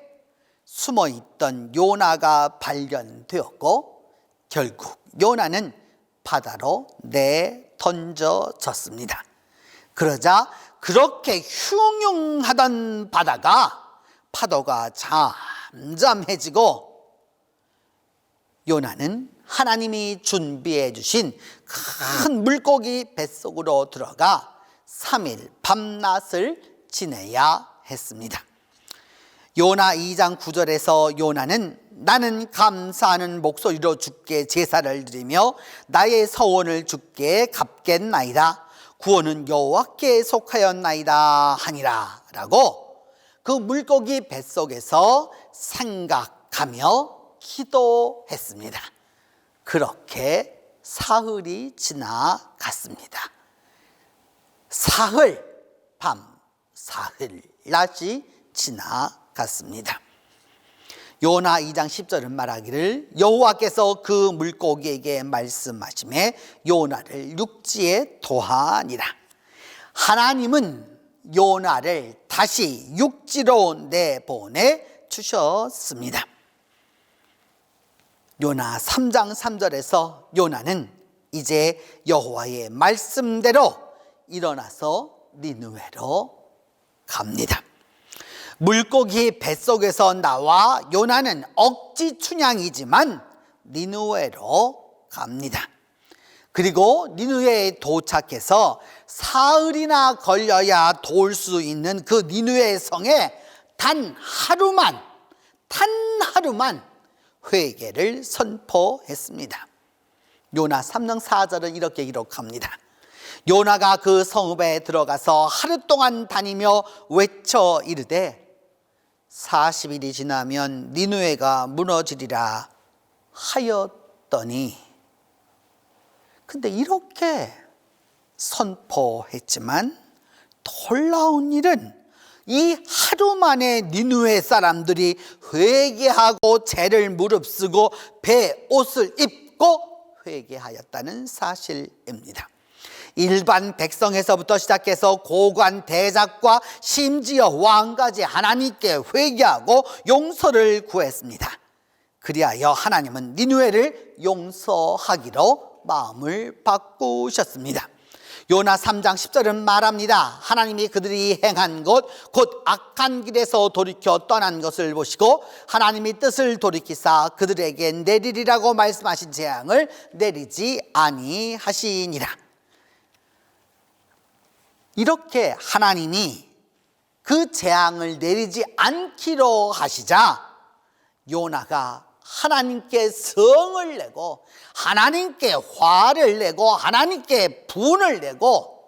숨어있던 요나가 발견되었고 결국 요나는 바다로 내던져졌습니다. 그러자 그렇게 흉흉하던 바다가 파도가 잠잠해지고 요나는 하나님이 준비해 주신 큰 물고기 뱃속으로 들어가 3일 밤낮을 지내야 했습니다. 요나 2장 9절에서 요나는 나는 감사하는 목소리로 주께 제사를 드리며 나의 서원을 주께 갚겠나이다. 구원은 여호와께 속하였나이다 하니라 라고 그 물고기 뱃속에서 생각하며 기도했습니다. 그렇게 사흘이 지나갔습니다. 사흘 밤 사흘 낮이 지나갔습니다. 요나 2장 10절은 말하기를 여호와께서 그 물고기에게 말씀하시매 요나를 육지에 도하니라. 하나님은 요나를 다시 육지로 내보내 주셨습니다. 요나 3장 3절에서 요나는 이제 여호와의 말씀대로 일어나서 니느웨로 갑니다. 물고기 뱃속에서 나와 요나는 억지 춘향이지만 니느웨로 갑니다. 그리고 니느웨에 도착해서 사흘이나 걸려야 도울 수 있는 그 니느웨 성에 단 하루만 회개를 선포했습니다. 요나 3장 4절은 이렇게 기록합니다. 요나가 그 성읍에 들어가서 하루 동안 다니며 외쳐 이르되 40일이 지나면 니느웨가 무너지리라 하였더니, 근데 이렇게 선포했지만 놀라운 일은 이 하루 만에 니느웨 사람들이 회개하고 죄를 무릅쓰고 베옷을 입고 회개하였다는 사실입니다. 일반 백성에서부터 시작해서 고관 대작과 심지어 왕까지 하나님께 회개하고 용서를 구했습니다. 그리하여 하나님은 니느웨를 용서하기로 마음을 바꾸셨습니다. 요나 3장 10절은 말합니다. 하나님이 그들이 행한 것 곧 악한 길에서 돌이켜 떠난 것을 보시고 하나님이 뜻을 돌이키사 그들에게 내리리라고 말씀하신 재앙을 내리지 아니하시니라. 이렇게 하나님이 그 재앙을 내리지 않기로 하시자 요나가 하나님께 성을 내고 하나님께 화를 내고 하나님께 분을 내고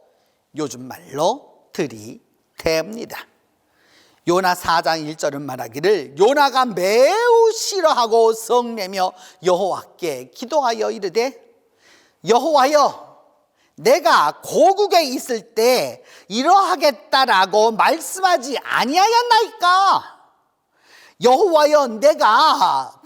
요즘 말로 들이댑니다. 요나 4장 1절은 말하기를 요나가 매우 싫어하고 성내며 여호와께 기도하여 이르되 여호와여 내가 고국에 있을 때 이러하겠다라고 말씀하지 아니하였나이까? 여호와여 내가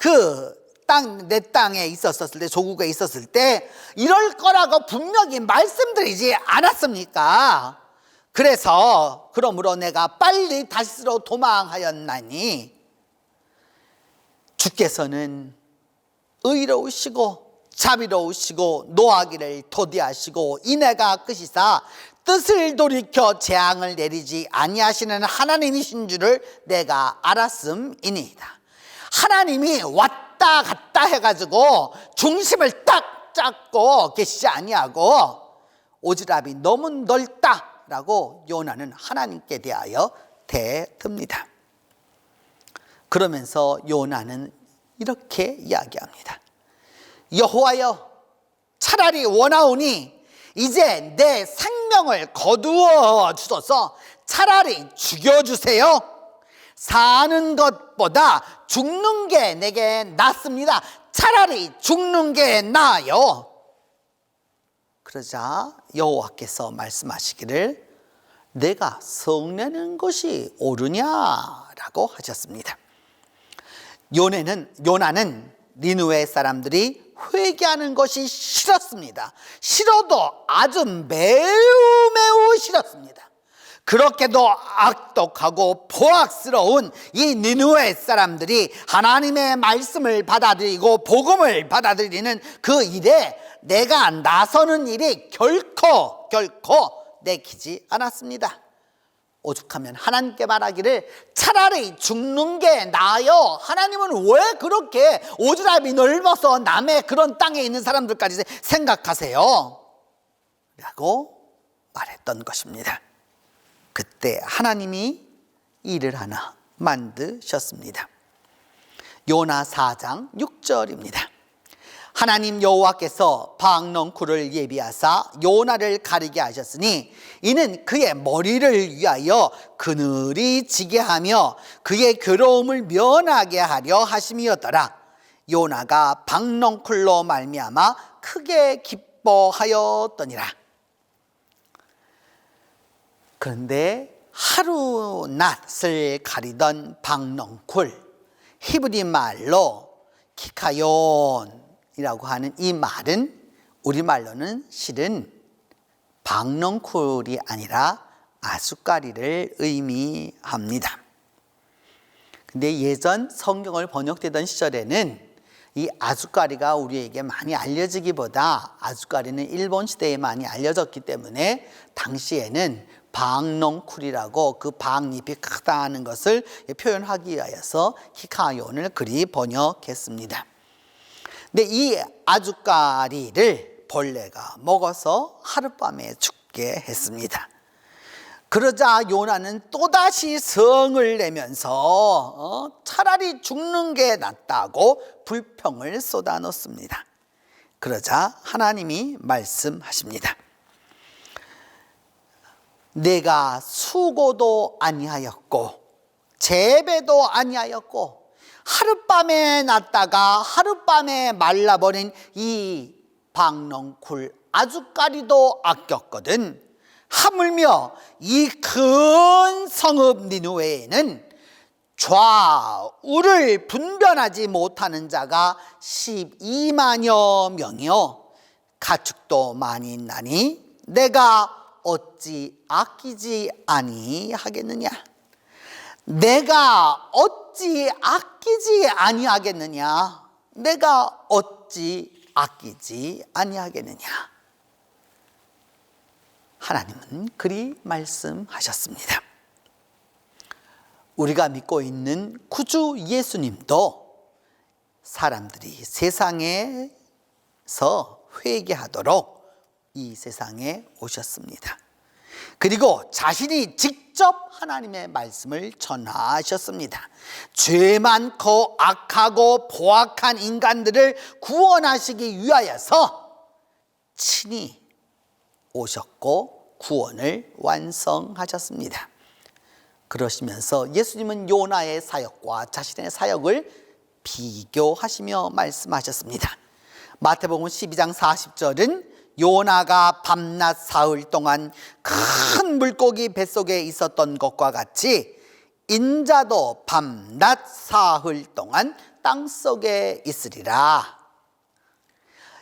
내 땅에 있었을 때 조국에 있었을 때 이럴 거라고 분명히 말씀드리지 않았습니까? 그러므로 내가 빨리 다시스로 도망하였나니 주께서는 의로우시고 자비로우시고 노하기를 도대하시고 인애가 크시사 뜻을 돌이켜 재앙을 내리지 아니하시는 하나님이신 줄을 내가 알았음이니이다. 하나님이 왔다 갔다 해가지고 중심을 딱 잡고 계시지 아니하고 오지랖이 너무 넓다라고 요나는 하나님께 대하여 대듭니다. 그러면서 요나는 이렇게 이야기합니다. 여호와여 차라리 원하오니 이제 내 생명을 거두어 주소서. 차라리 죽여주세요. 사는 것보다 죽는 게 내게 낫습니다. 차라리 죽는 게 나아요. 그러자 여호와께서 말씀하시기를 내가 성내는 것이 옳으냐라고 하셨습니다. 요나는 니느웨 사람들이 회개하는 것이 싫었습니다. 싫어도 아주 매우 싫었습니다. 그렇게도 악독하고 포악스러운 이 니느웨 사람들이 하나님의 말씀을 받아들이고 복음을 받아들이는 그 일에 내가 나서는 일이 결코 내키지 않았습니다. 오죽하면 하나님께 말하기를 차라리 죽는 게 나아요. 하나님은 왜 그렇게 오지랖이 넓어서 남의 그런 땅에 있는 사람들까지 생각하세요? 라고 말했던 것입니다. 그때 하나님이 일을 하나 만드셨습니다. 요나 4장 6절입니다. 하나님 여호와께서 박넝쿨을 예비하사 요나를 가리게 하셨으니 이는 그의 머리를 위하여 그늘이 지게 하며 그의 괴로움을 면하게 하려 하심이었더라. 요나가 박넝쿨로 말미암아 크게 기뻐하였더니라. 그런데 하루 낮을 가리던 박넝쿨, 히브리 말로 키카yon 이라고 하는 이 말은 우리말로는 실은 박넝쿨이 아니라 아숫가리를 의미합니다. 근데 예전 성경을 번역되던 시절에는 이 아숫가리가 우리에게 많이 알려지기보다 아숫가리는 일본 시대에 많이 알려졌기 때문에 당시에는 박넝쿨이라고 그 박잎이 크다는 것을 표현하기 위하여서 히카요온을 그리 번역했습니다. 근데 이 아숫가리를 벌레가 먹어서 하룻밤에 죽게 했습니다. 그러자 요나는 또다시 성을 내면서 차라리 죽는 게 낫다고 불평을 쏟아놓습니다. 그러자 하나님이 말씀하십니다. 내가 수고도 아니하였고 재배도 아니하였고 하룻밤에 났다가 하룻밤에 말라버린 이 박넝쿨 아주까리도 아꼈거든. 하물며 이 큰 성읍 니느웨에는 좌우를 분별하지 못하는 자가 12만여 명이요 가축도 많이 있나니 내가 어찌 아끼지 아니하겠느냐? 내가 어찌 아끼지 아니하겠느냐? 내가 어찌 아끼지 아니하겠느냐? 하나님은 그리 말씀하셨습니다. 우리가 믿고 있는 구주 예수님도 사람들이 세상에서 회개하도록 이 세상에 오셨습니다. 그리고 자신이 직접 하나님의 말씀을 전하셨습니다. 죄 많고 악하고 포악한 인간들을 구원하시기 위하여서 친히 오셨고 구원을 완성하셨습니다. 그러시면서 예수님은 요나의 사역과 자신의 사역을 비교하시며 말씀하셨습니다. 마태복음 12장 40절은 요나가 밤낮 사흘 동안 큰 물고기 뱃속에 있었던 것과 같이 인자도 밤낮 사흘 동안 땅속에 있으리라.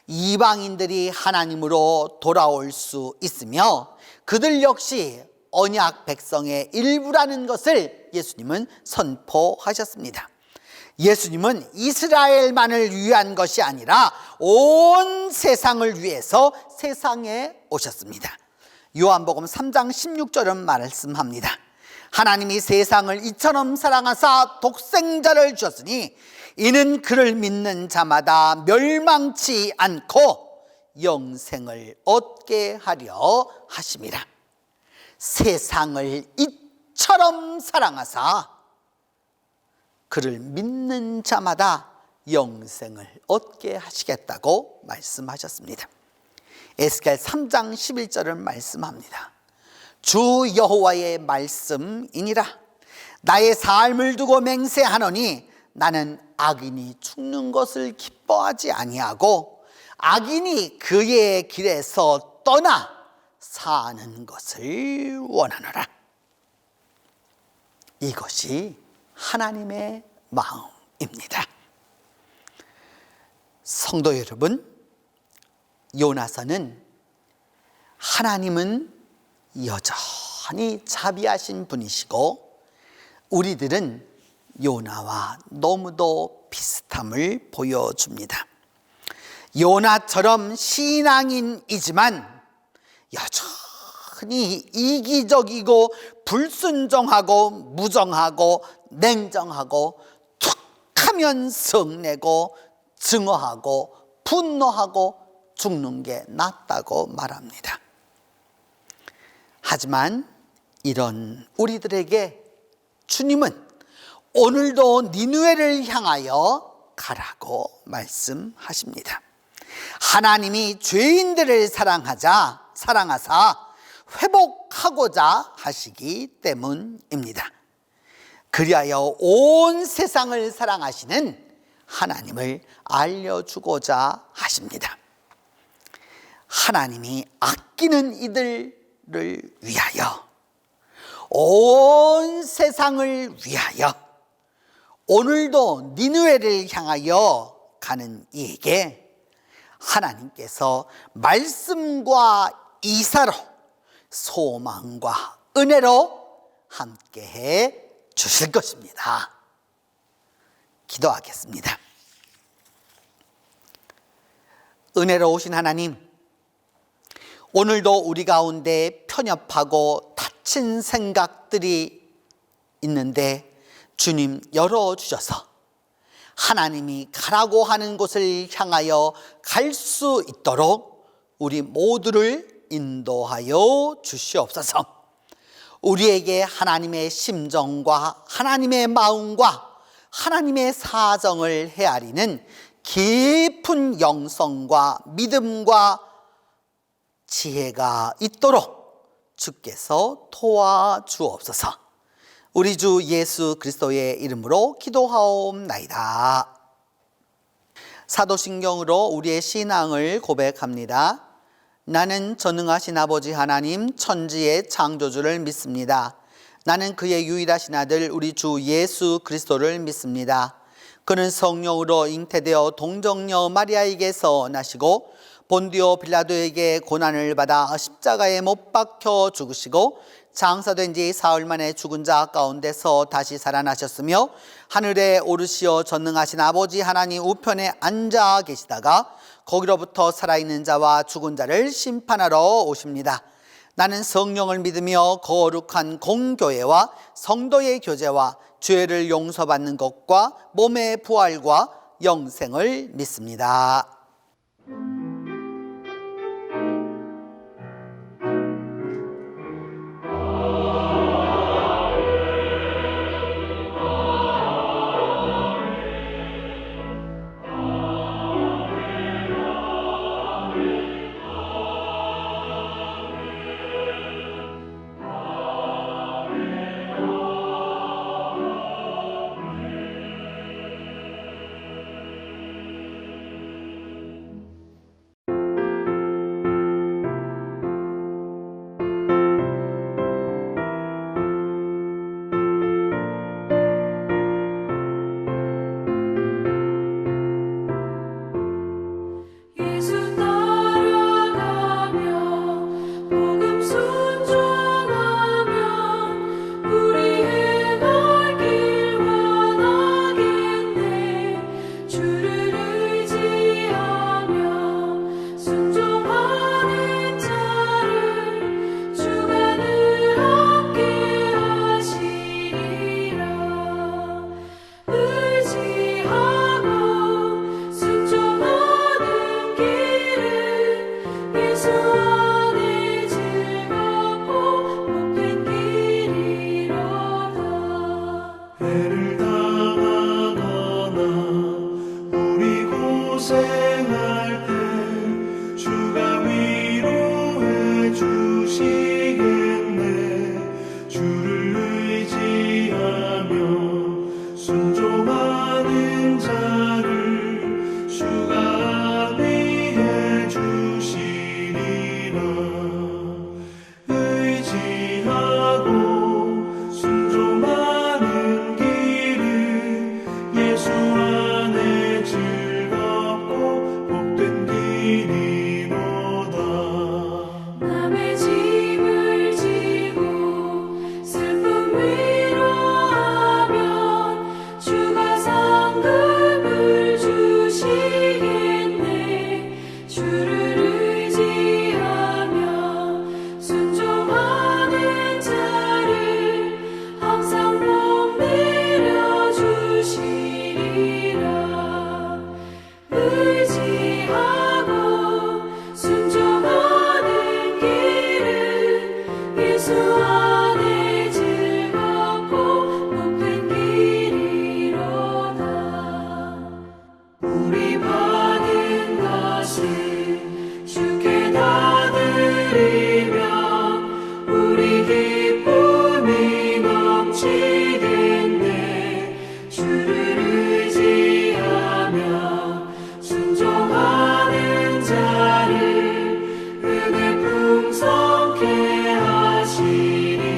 이방인들이 하나님으로 돌아올 수 있으며 그들 역시 언약 백성의 일부라는 것을 예수님은 선포하셨습니다. 예수님은 이스라엘만을 위한 것이 아니라 온 세상을 위해서 세상에 오셨습니다. 요한복음 3장 16절은 말씀합니다. 하나님이 세상을 이처럼 사랑하사 독생자를 주셨으니 이는 그를 믿는 자마다 멸망치 않고 영생을 얻게 하려 하심이라. 세상을 이처럼 사랑하사 그를 믿는 자마다 영생을 얻게 하시겠다고 말씀하셨습니다. 에스겔 3장 11절은 말씀합니다. 주 여호와의 말씀이니라. 나의 삶을 두고 맹세하노니 나는 악인이 죽는 것을 기뻐하지 아니하고 악인이 그의 길에서 떠나 사는 것을 원하노라. 이것이 하나님의 마음입니다. 성도 여러분, 요나서는 하나님은 여전히 자비하신 분이시고 우리들은 요나와 너무도 비슷함을 보여줍니다. 요나처럼 신앙인이지만 여전히 이기적이고 불순종하고 무정하고 냉정하고 툭하면 성내고 증오하고 분노하고 죽는 게 낫다고 말합니다. 하지만 이런 우리들에게 주님은 오늘도 니느웨를 향하여 가라고 말씀하십니다. 하나님이 죄인들을 사랑하사 회복하고자 하시기 때문입니다. 그리하여 온 세상을 사랑하시는 하나님을 알려주고자 하십니다. 하나님이 아끼는 이들을 위하여, 온 세상을 위하여 오늘도 니느웨를 향하여 가는 이에게 하나님께서 말씀과 이사로 소망과 은혜로 함께해 주실 것입니다. 기도하겠습니다. 은혜로우신 하나님, 오늘도 우리 가운데 편협하고 다친 생각들이 있는데 주님 열어주셔서 하나님이 가라고 하는 곳을 향하여 갈 수 있도록 우리 모두를 인도하여 주시옵소서. 우리에게 하나님의 심정과 하나님의 마음과 하나님의 사정을 헤아리는 깊은 영성과 믿음과 지혜가 있도록 주께서 도와주옵소서. 우리 주 예수 그리스도의 이름으로 기도하옵나이다. 사도신경으로 우리의 신앙을 고백합니다. 나는 전능하신 아버지 하나님 천지의 창조주를 믿습니다. 나는 그의 유일하신 아들 우리 주 예수 그리스도를 믿습니다. 그는 성령으로 잉태되어 동정녀 마리아에게서 나시고 본디오 빌라도에게 고난을 받아 십자가에 못 박혀 죽으시고 장사된 지 사흘 만에 죽은 자 가운데서 다시 살아나셨으며 하늘에 오르시어 전능하신 아버지 하나님 우편에 앉아 계시다가 거기로부터 살아있는 자와 죽은 자를 심판하러 오십니다. 나는 성령을 믿으며 거룩한 공교회와 성도의 교제와 죄를 용서받는 것과 몸의 부활과 영생을 믿습니다. 풍성케 하시리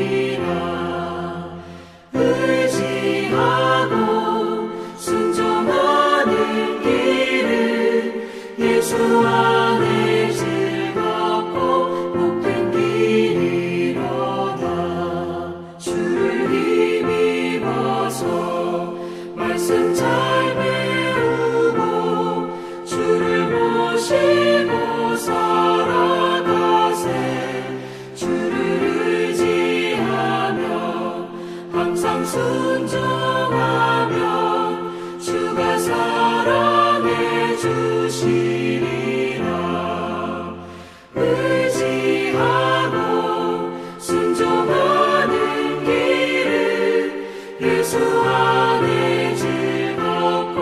순종하면 주가 사랑해 주시리라. 의지하고 순종하는 길은 예수 안에 즐겁고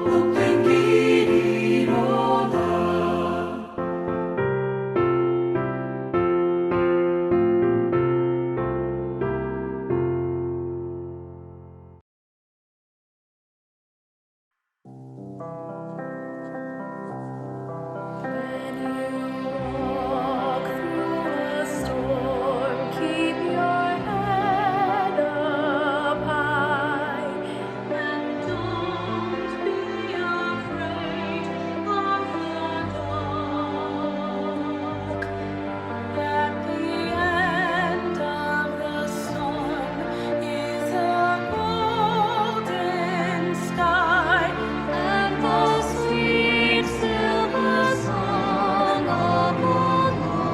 복된 길이로다. When you walk through the storm, keep your head up high and don't be afraid of the dark. At the end of the storm is a golden sky and the sweet silver song of the Lord.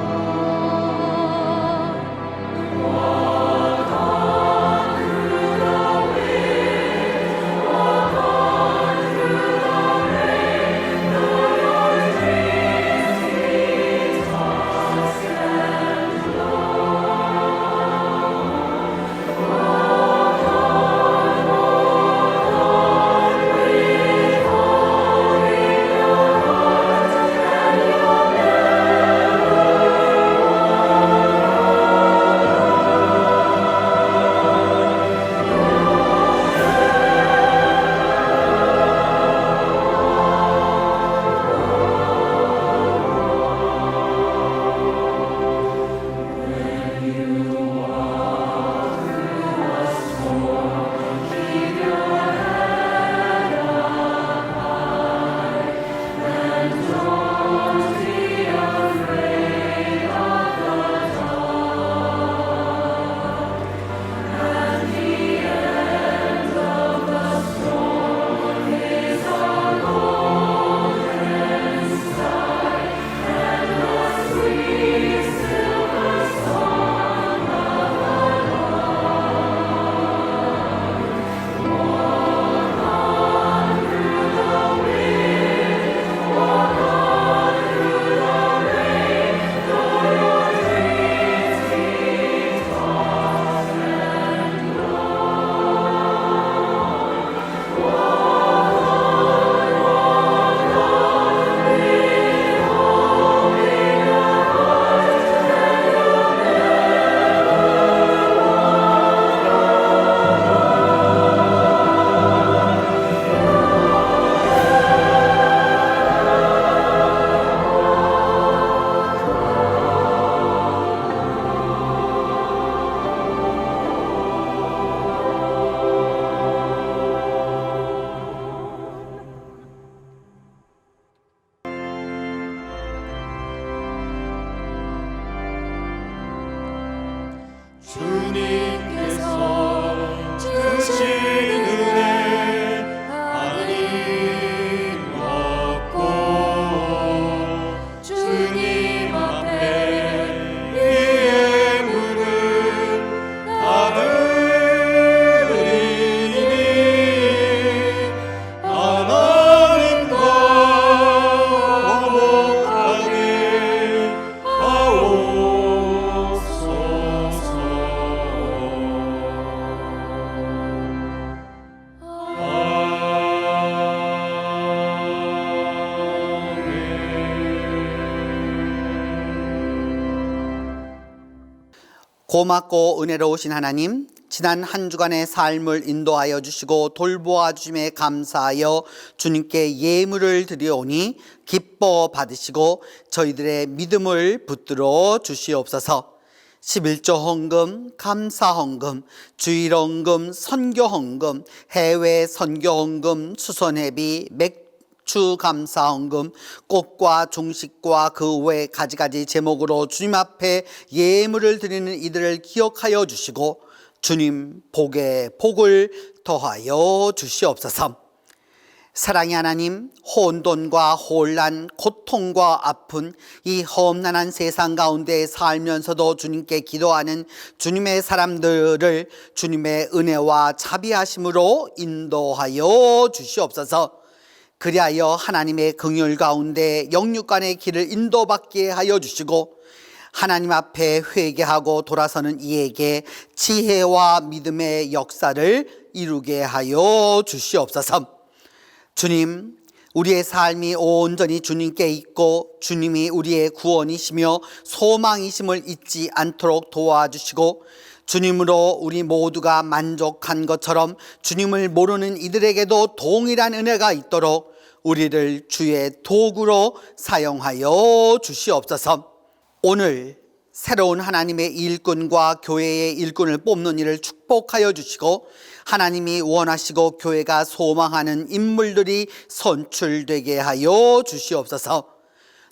Walk on through the wind, walk on through the rain, though your dreams be tossed and blown. Walk on with all in your heart, and you'll 주님께서 주신 은혜 하나님 얻고 주님 앞에 이 예물을 받으리니 하나님과 화목하게 하옵소서. 고맙고 은혜로우신 하나님, 지난 한 주간의 삶을 인도하여 주시고 돌보아 주심에 감사하여 주님께 예물을 드리오니 기뻐 받으시고 저희들의 믿음을 붙들어 주시옵소서. 11조 헌금, 감사 헌금, 주일 헌금, 선교 헌금, 해외 선교 헌금, 수선회비, 맥주 감사 헌금, 꽃과 중식과 그 외 가지가지 제목으로 주님 앞에 예물을 드리는 이들을 기억하여 주시고 주님 복에 복을 더하여 주시옵소서. 사랑의 하나님, 혼돈과 혼란, 고통과 아픈 이 험난한 세상 가운데 살면서도 주님께 기도하는 주님의 사람들을 주님의 은혜와 자비하심으로 인도하여 주시옵소서. 그리하여 하나님의 긍휼 가운데 영육간의 길을 인도받게 하여 주시고 하나님 앞에 회개하고 돌아서는 이에게 지혜와 믿음의 역사를 이루게 하여 주시옵소서. 주님, 우리의 삶이 온전히 주님께 있고 주님이 우리의 구원이시며 소망이심을 잊지 않도록 도와주시고 주님으로 우리 모두가 만족한 것처럼 주님을 모르는 이들에게도 동일한 은혜가 있도록 우리를 주의 도구로 사용하여 주시옵소서. 오늘 새로운 하나님의 일꾼과 교회의 일꾼을 뽑는 일을 축복하여 주시고 하나님이 원하시고 교회가 소망하는 인물들이 선출되게 하여 주시옵소서.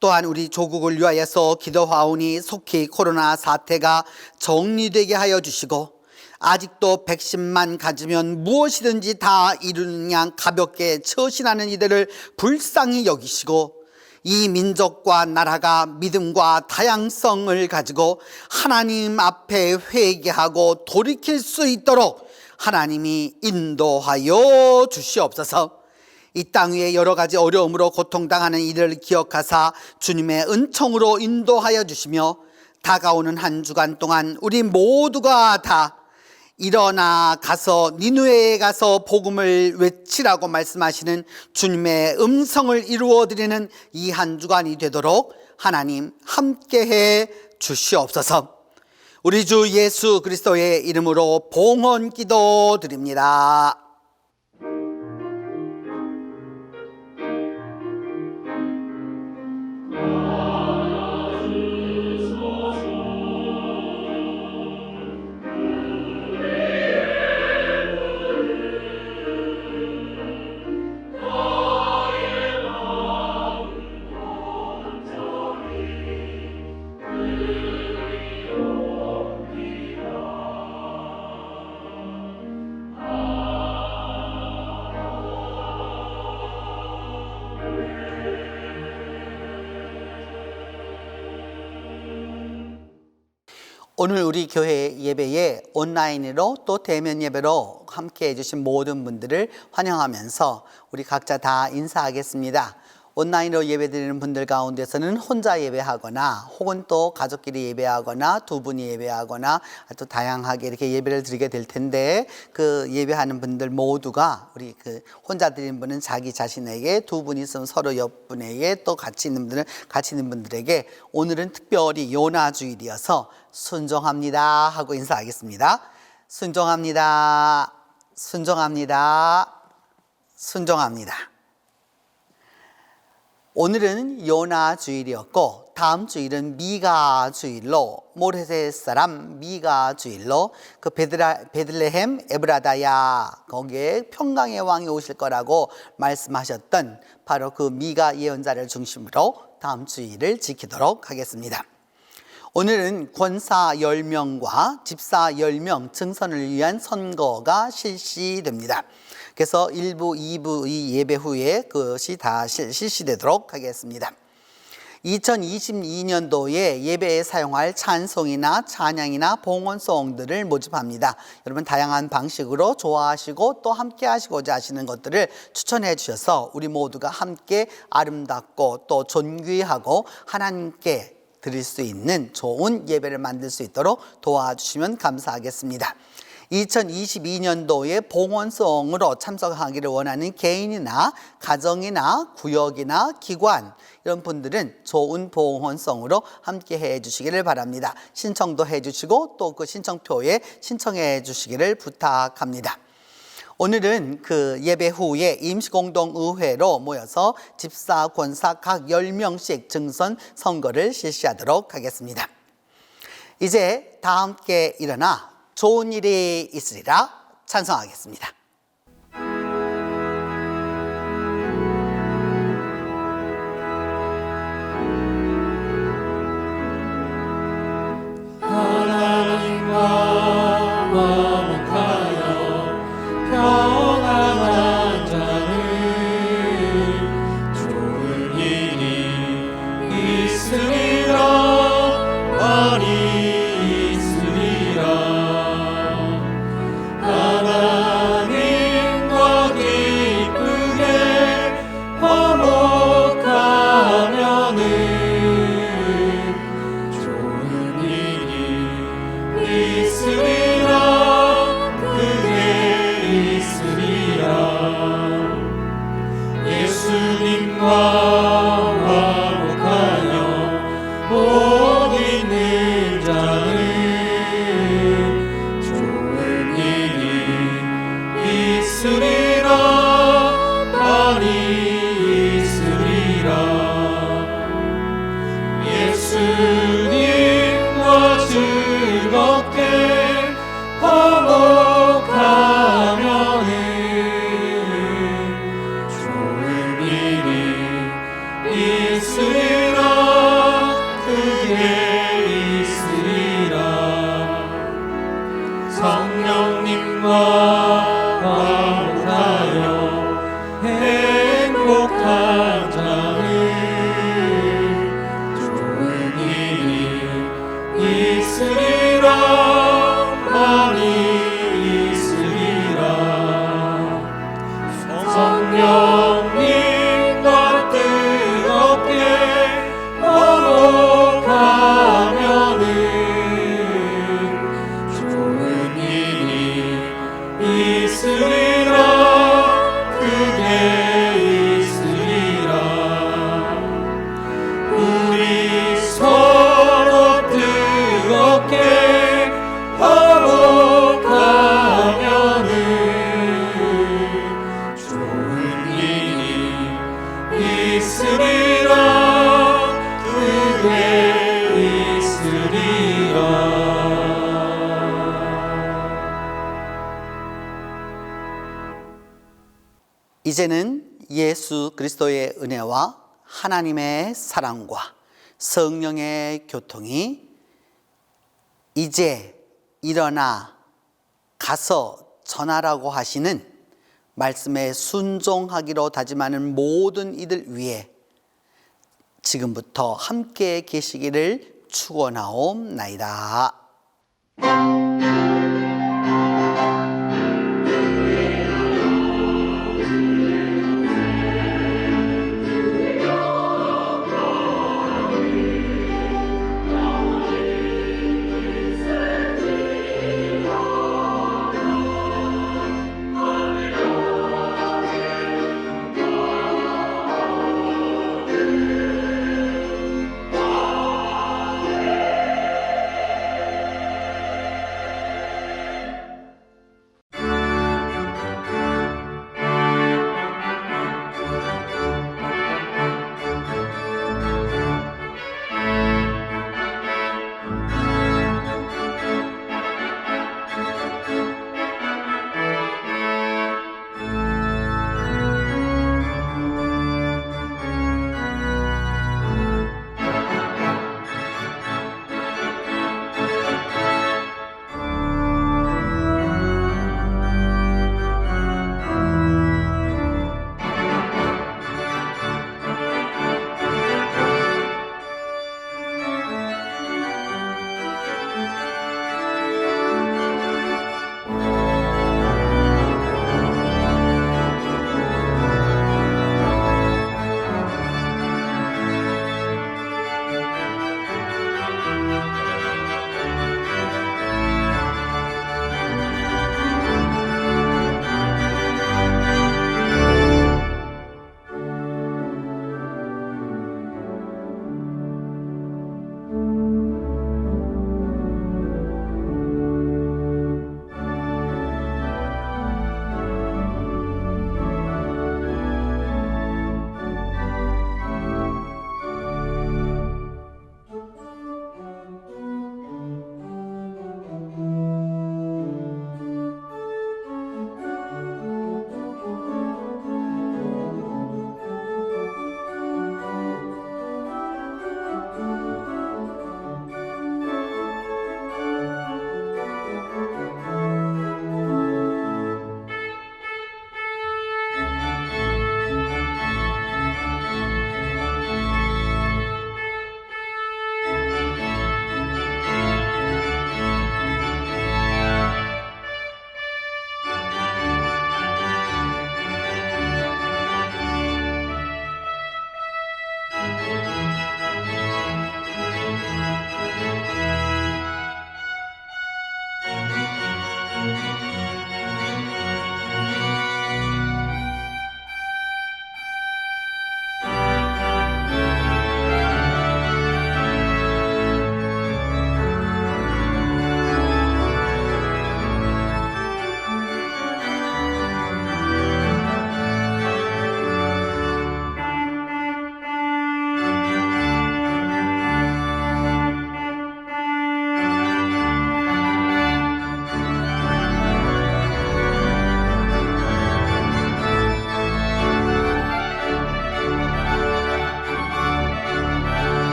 또한 우리 조국을 위하여서 기도하오니 속히 코로나 사태가 정리되게 하여 주시고 아직도 백신만 가지면 무엇이든지 다 이루는 양 가볍게 처신하는 이들을 불쌍히 여기시고 이 민족과 나라가 믿음과 다양성을 가지고 하나님 앞에 회개하고 돌이킬 수 있도록 하나님이 인도하여 주시옵소서. 이 땅 위에 여러 가지 어려움으로 고통당하는 이들을 기억하사 주님의 은총으로 인도하여 주시며 다가오는 한 주간 동안 우리 모두가 다 일어나 가서 니느웨에 가서 복음을 외치라고 말씀하시는 주님의 음성을 이루어드리는 이 한 주간이 되도록 하나님 함께해 주시옵소서. 우리 주 예수 그리스도의 이름으로 봉헌 기도드립니다. 오늘 우리 교회 예배에 온라인으로 또 대면 예배로 함께 해주신 모든 분들을 환영하면서 우리 각자 다 인사하겠습니다. 온라인으로 예배드리는 분들 가운데서는 혼자 예배하거나 혹은 또 가족끼리 예배하거나 두 분이 예배하거나 또 다양하게 이렇게 예배를 드리게 될 텐데 그 예배하는 분들 모두가 우리 그 혼자 드리는 분은 자기 자신에게, 두 분이 있으면 서로 옆분에게, 또 같이 있는 분들은 같이 있는 분들에게 오늘은 특별히 요나 주일이어서 순종합니다 하고 인사하겠습니다. 순종합니다. 순종합니다. 순종합니다. 오늘은 요나 주일이었고 다음 주일은 미가 주일로, 모레셋 사람 미가 주일로 그 베들레헴 에브라다야 거기에 평강의 왕이 오실 거라고 말씀하셨던 바로 그 미가 예언자를 중심으로 다음 주일을 지키도록 하겠습니다. 오늘은 권사 10명과 집사 10명 증선을 위한 선거가 실시됩니다. 그래서 1부, 2부 이 예배 후에 그것이 다 실시되도록 하겠습니다. 2022년도에 예배에 사용할 찬송이나 찬양이나 봉헌송들을 모집합니다. 여러분 다양한 방식으로 좋아하시고 또 함께 하시고자 하시는 것들을 추천해 주셔서 우리 모두가 함께 아름답고 또 존귀하고 하나님께 드릴 수 있는 좋은 예배를 만들 수 있도록 도와주시면 감사하겠습니다. 2022년도에 봉헌송으로 참석하기를 원하는 개인이나 가정이나 구역이나 기관 이런 분들은 좋은 봉헌송으로 함께 해 주시기를 바랍니다. 신청도 해 주시고 또 그 신청표에 신청해 주시기를 부탁합니다. 오늘은 그 예배 후에 임시공동의회로 모여서 집사, 권사 각 10명씩 증선 선거를 실시하도록 하겠습니다. 이제 다 함께 일어나 좋은 일이 있으리라 찬송하겠습니다. 하나님과 화목하여 평안한 자는 있으리라 그게 있으리라 예수님과 화목하여 복 있는 자는 좋은 일이 있으리라 많이 있으리라 예수님과 즐겁게 화목하면은 좋은 일이 있으리라 그게 있으리라 성령님과 화목하여 행복한 자는 좋은 일이 있으리라 많이 있으리라 성령님과 뜨겁게 화목하면은 좋은 일이 있으리라 그게 있으리라 우리 서로 뜨겁게 화목하면은 좋은 일이 있으리라 그게 있으리라 이제는 예수 그리스도의 은혜와 하나님의 사랑과 성령의 교통이 이제 일어나 가서 전하라고 하시는 말씀에 순종하기로 다짐하는 모든 이들 위해 지금부터 함께 계시기를 축원하옵나이다.